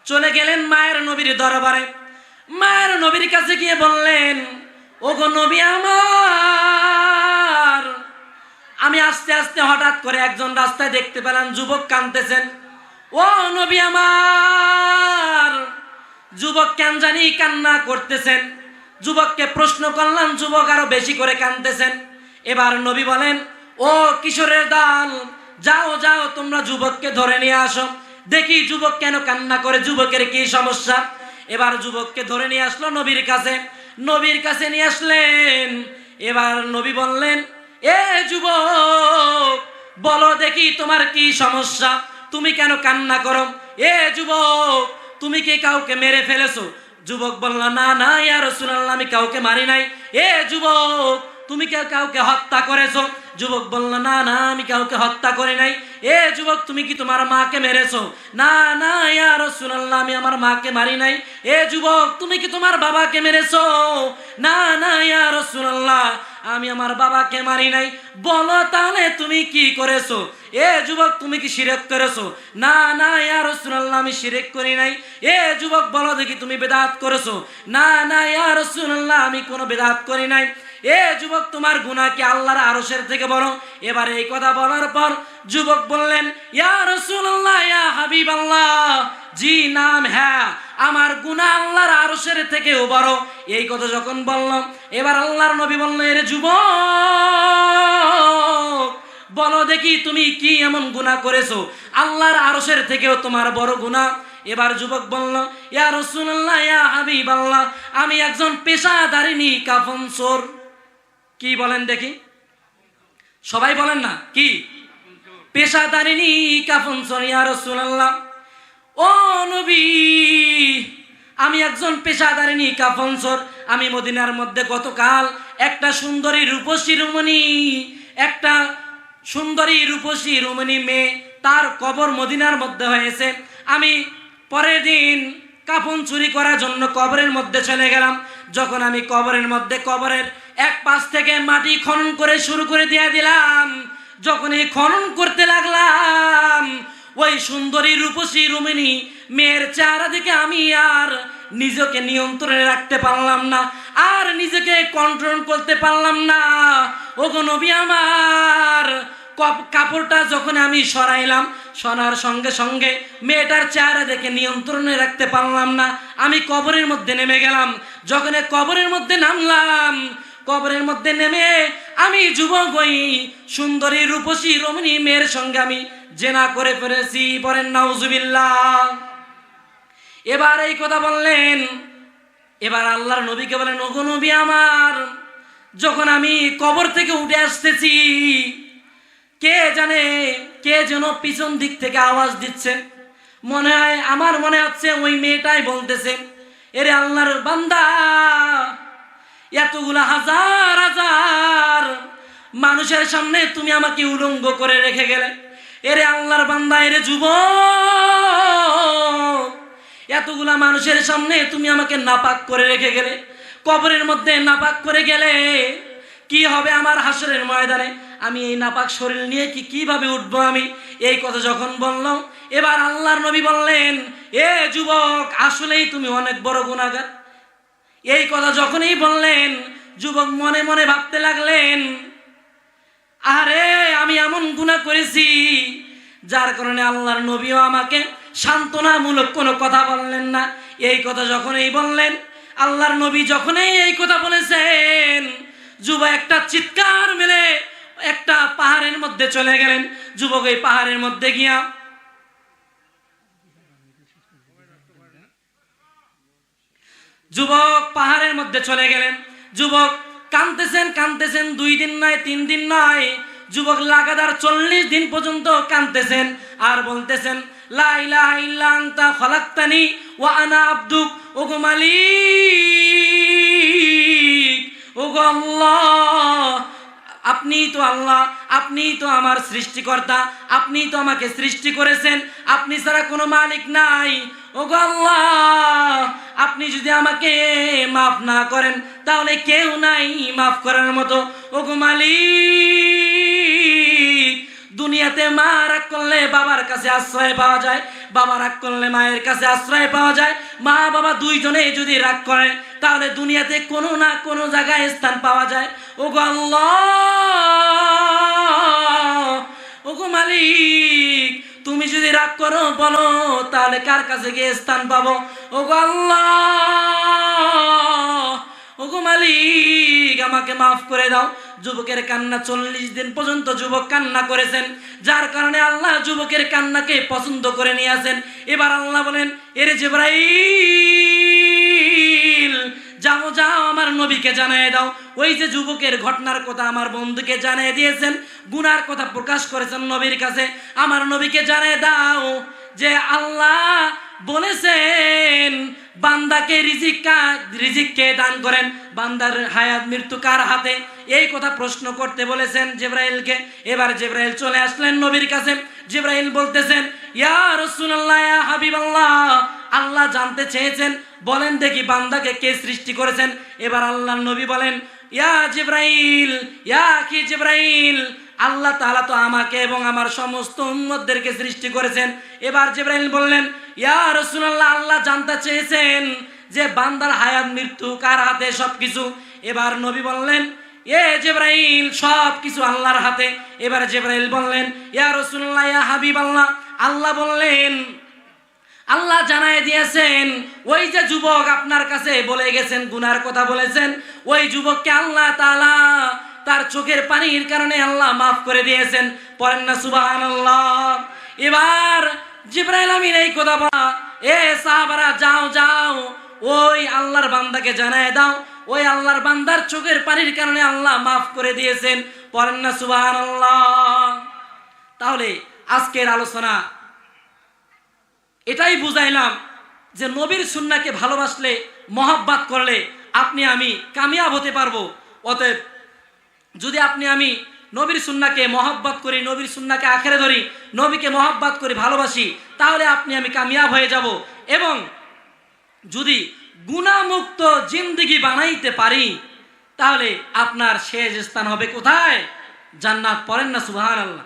চলে গেলেন মায়ের নবীর দরবারে। মায়ের নবীর কাছে গিয়ে বললেন, ওগো নবী আমার, আমি আস্তে আস্তে হঠাৎ করে একজন রাস্তায় দেখতে পেলাম, যুবক কাঁদতেছেন। ও নবী আমার, যুবক কেন জানি কান্না করতেছেন। যুবককে প্রশ্ন করলাম, যুবক আরো বেশি করে কাঁদতেছেন। এবার নবী বলেন, ও কিশোরের দল, যাও যাও তোমরা যুবককে ধরে নিয়ে আসো, দেখি যুবক কেন কান্না করে, যুবকের কি সমস্যা। এবার যুবককে ধরে নিয়ে আসলো নবীর কাছে। নবীর কাছে নিয়ে আসলেন। এবার নবী বললেন, এ যুবক, বলো দেখি তোমার কি সমস্যা, তুমি কেন কান্না করো? এ যুবক, তুমি কি কাউকে মেরে ফেলেছো? যুবক বলল, না না ইয়া রাসূলুল্লাহ, আমি কাউকে মারি নাই। এ যুবক, তুমি কি কাউকে হত্যা করেছো? যুবক বলল, না না, আমি কাউকে হত্যা করি নাই। এ যুবক, তুমি কি তোমার মাকে মেরেছো? না না ইয়া রাসূলুল্লাহ, আমি আমার মাকে মারি নাই। এ যুবক, তুমি কি তোমার বাবাকে মেরেছো? না না ইয়া রাসূলুল্লাহ, আমি আমার বাবাকে মারি নাই। বলো তাহলে তুমি কি করেছো? এ যুবক, তুমি কি শিরক করেছো? না না ইয়া রাসূলুল্লাহ, আমি শিরক করি নাই। এ যুবক, বলো দেখি তুমি বেদাত করেছো? না না ইয়া রাসূলুল্লাহ, আমি কোনো বেদাত করি নাই। এ যুবক, তোমার গুনাহ কি আল্লাহর আরশের থেকে বড়? এবার এই কথা বলার পর যুবক বললেন, ইয়া রাসূলুল্লাহ, ইয়া হাবিবাল্লাহ, জি নাম, হ্যাঁ, আমার গুনাহ আল্লাহর আরশের থেকেও বড়। এই কথা যখন বললাম, এবার আল্লাহর নবী বললেন, এর যুবক, বলো দেখি তুমি কি এমন গুনাহ করেছো আল্লাহর আরশের থেকেও তোমার বড় গুনাহ? এবার যুবক বলল, ইয়া রাসূলুল্লাহ, ইয়া হাবিবাল্লাহ, আমি একজন পেশাদারিনী কাফন চোর। কি বলেন দেখি, সবাই বলেন না কি? পেশাদারিনী কাফন চোর ইয়া রাসূলুল্লাহ। ও নবী, আমি একজন পেশাদারিনী কাফন চোর। আমি মদিনার মধ্যে গতকাল একটা সুন্দরী রূপসী রূপসী মেয়ে, তার কবর মদিনার মধ্যে হয়েছে। আমি পরের দিন কাফন চুরি করার জন্য কবরের মধ্যে চলে গেলাম। যখন আমি কবরের মধ্যে কবরের এক পাশ থেকে মাটি খনন করে শুরু করে দিয়ে দিলাম, যখন এই খনন করতে লাগলাম, ওই সুন্দরী রূপসী রুমিনী মেয়ের চেহারা দেখে আমি আর নিজেকে নিয়ন্ত্রণে রাখতে পারলাম না, আর নিজেকে কন্ট্রোল করতে পারলাম না। ওগো নবী আমার, কাপড়টা যখন আমি সরাইলাম, সরার সঙ্গে সঙ্গে মেয়েটার চেহারা দেখে নিয়ন্ত্রণে রাখতে পারলাম না, আমি কবরের মধ্যে নেমে গেলাম। যখন কবরের মধ্যে নামলাম, কবরের মধ্যে নেমে আমি যুবক ওই সুন্দরী রূপসী রমণী মেয়ের সঙ্গে আমি জেনা করে ফেলেছি। বলেন নাউজুবিল্লাহ। এবার এই কথা বললেন, এবার আল্লাহর নবীকে বলেন, ওগো নবী আমার, যখন আমি কবর থেকে উঠে আসতেছি, কে জানে কে যেন পিছন দিক থেকে আওয়াজ দিচ্ছে। আমার মনে হচ্ছে ওই মেয়েটাই বলতেছে, এরে আল্লাহর বান্দা, এতগুলা হাজার হাজার মানুষের সামনে তুমি আমাকে উলঙ্গ করে রেখে গেলে। এরে আল্লাহর বান্দা, এরে যুবক, এতগুলা মানুষের সামনে তুমি আমাকে নাপাক করে রেখে গেলে, কবরের মধ্যে নাপাক করে গেলে, কি হবে আমার হাসরের ময়দানে? আমি এই নাপাক শরীর নিয়ে কিভাবে উঠবো আমি? এই কথা যখন বললাম, এবার আল্লাহর নবী বললেন, এ যুবক, আসলেই তুমি অনেক বড় গুনাহগার। এই কথা যখনই বললেন, যুবক মনে মনে ভাবতে লাগলেন, আরে আমি এমন গুনাহ করেছি যার কারণে আল্লাহর নবীও আমাকে সান্ত্বনামূলক কোনো কথা বললেন না। এই কথা যখনই বললেন, আল্লাহর নবী যখনই এই কথা বলেছেন, যুবক একটা চিৎকার মেরে একটা পাহাড়ের মধ্যে চলে গেলেন। যুবক এই পাহাড়ের মধ্যে গিয়া চলে গেলেন। যুবক কাঁদতেছেন 2 দিন নয়, 3 দিন নয়, যুবক লাগাতার 40 দিন পর্যন্ত কাঁদতেছেন আর বলতেছেন, লা ইলাহা ইল্লা আনতা খালাকতানি ওয়া আনা আবদুক। ওগো মালিক, ওগো আল্লাহ, আপনিই তো আল্লাহ, আপনিই তো আমার সৃষ্টিকর্তা, আপনিই তো আমাকে সৃষ্টি করেছেন, আপনি ছাড়া কোনো মালিক নাই। ওগো আল্লাহ, আপনি যদি আমাকে মাফ না করেন তাহলে কেউ নাই মাফ করার মতো। ওগো মালিক, দুনিয়াতে মা রাগ করলে বাবার কাছে আশ্রয় পাওয়া যায়, বাবা রাগ করলে মায়ের কাছে আশ্রয় পাওয়া যায়। মা বাবা দুইজনে যদি রাগ করে তাহলে দুনিয়াতে কোনো না কোনো জায়গায় স্থান পাওয়া যায়। ওগো আল্লাহ, ওগো মালিক, তুমি যদি রাগ করো বলো, তাহলে কার কাছে গিয়ে স্থান পাবো? ওগো আল্লাহ, ওগো মালিক, আমাকে মাফ করে দাও। যুবকের কান্না 40 দিন পর্যন্ত যুবক কান্না করেছেন, যার কারণে আল্লাহ যুবকের কান্নাকে পছন্দ করে নিয়েছেন। এবার আল্লাহ বলেন, এরে জিবরাইল, যাও যাও আমার নবীকে জানিয়ে দাও, ওই যে যুবকের ঘটনার কথা আমার বন্ধুকে জানিয়ে দিয়েছেন, গুনার কথা প্রকাশ করেছেন নবীর কাছে, আমার নবীকে জানিয়ে দাও যে আল্লাহ বলেছেন বান্দাকে রিজিক কে দান করেন, বান্দার হায়াত মৃত্যু কার হাতে, এই কথা প্রশ্ন করতে বলেছেন জিবরাইলকে। এবার জিবরাইল চলে আসলেন নবীর কাছে। জিবরাইল বলতেছেন, ইয়া রাসূলুল্লাহ, ইয়া হাবিবাল্লাহ, আল্লাহ জানতে চেয়েছেন, বলেন দেখি বান্দাকে কে সৃষ্টি করেছেন। এবার আল্লাহর নবী বলেন, ইয়া জিবরাইল, ইয়া কি জিবরাইল, আল্লাহ তাআলা তো আমাকে এবং আমার সমস্ত উম্মতদেরকে সৃষ্টি করেছেন। এবার জিবরাইল বললেন, ইয়া রাসূলুল্লাহ, আল্লাহ জানতে চেয়েছেন যে বান্দার হায়াত মৃত্যু কার হাতে, সবকিছু। এবার নবী বললেন, এ জিবরাইল, সবকিছু আল্লাহর হাতে। এবার জিবরাইল বললেন, ইয়া রাসূলুল্লাহ, ইয়া হাবিবাল্লাহ, আল্লাহ বললেন, আল্লাহ জানায় দিয়েছেন ওই যে যুবক আপনার কাছে বলে গেছেন, গুনার কথা বলেছেন, ওই যুবককে আল্লাহ তাআলা তার চোখের পানির কারণে আল্লাহ মাফ করে দিয়েছেন। পড়েন না সুবহানাল্লাহ। এবার জিবরাইল আমিন এই কথা বলা, এ সাহাবারা যাও যাও, ওই আল্লাহর বান্দাকে জানায় দাও, ওই আল্লাহর বান্দার চোখের পানির কারণে আল্লাহ মাফ করে দিয়েছেন। পড়েন না সুবহানাল্লাহ। তাহলে আজকের আলোচনা এটাই বুঝাইলাম যে নবীর সুন্নাহকে ভালোবাসলে, মহব্বত করলে আপনি আমি কামিয়াব হতে পারবো। অতএব যদি আপনি আমি নবীর সুন্নাহকে মহব্বত করি, নবীর সুন্নাহকে আঁকড়ে ধরি, নবীকে মহব্বত করি, ভালোবাসি, তাহলে আপনি আমি কামিয়াব হয়ে যাব। এবং যদি গুনাহমুক্ত জিন্দেগি বানাইতে পারি, তাহলে আপনার শেষ স্থান হবে কোথায়? জান্নাত। পড়েন না সুবহানাল্লাহ।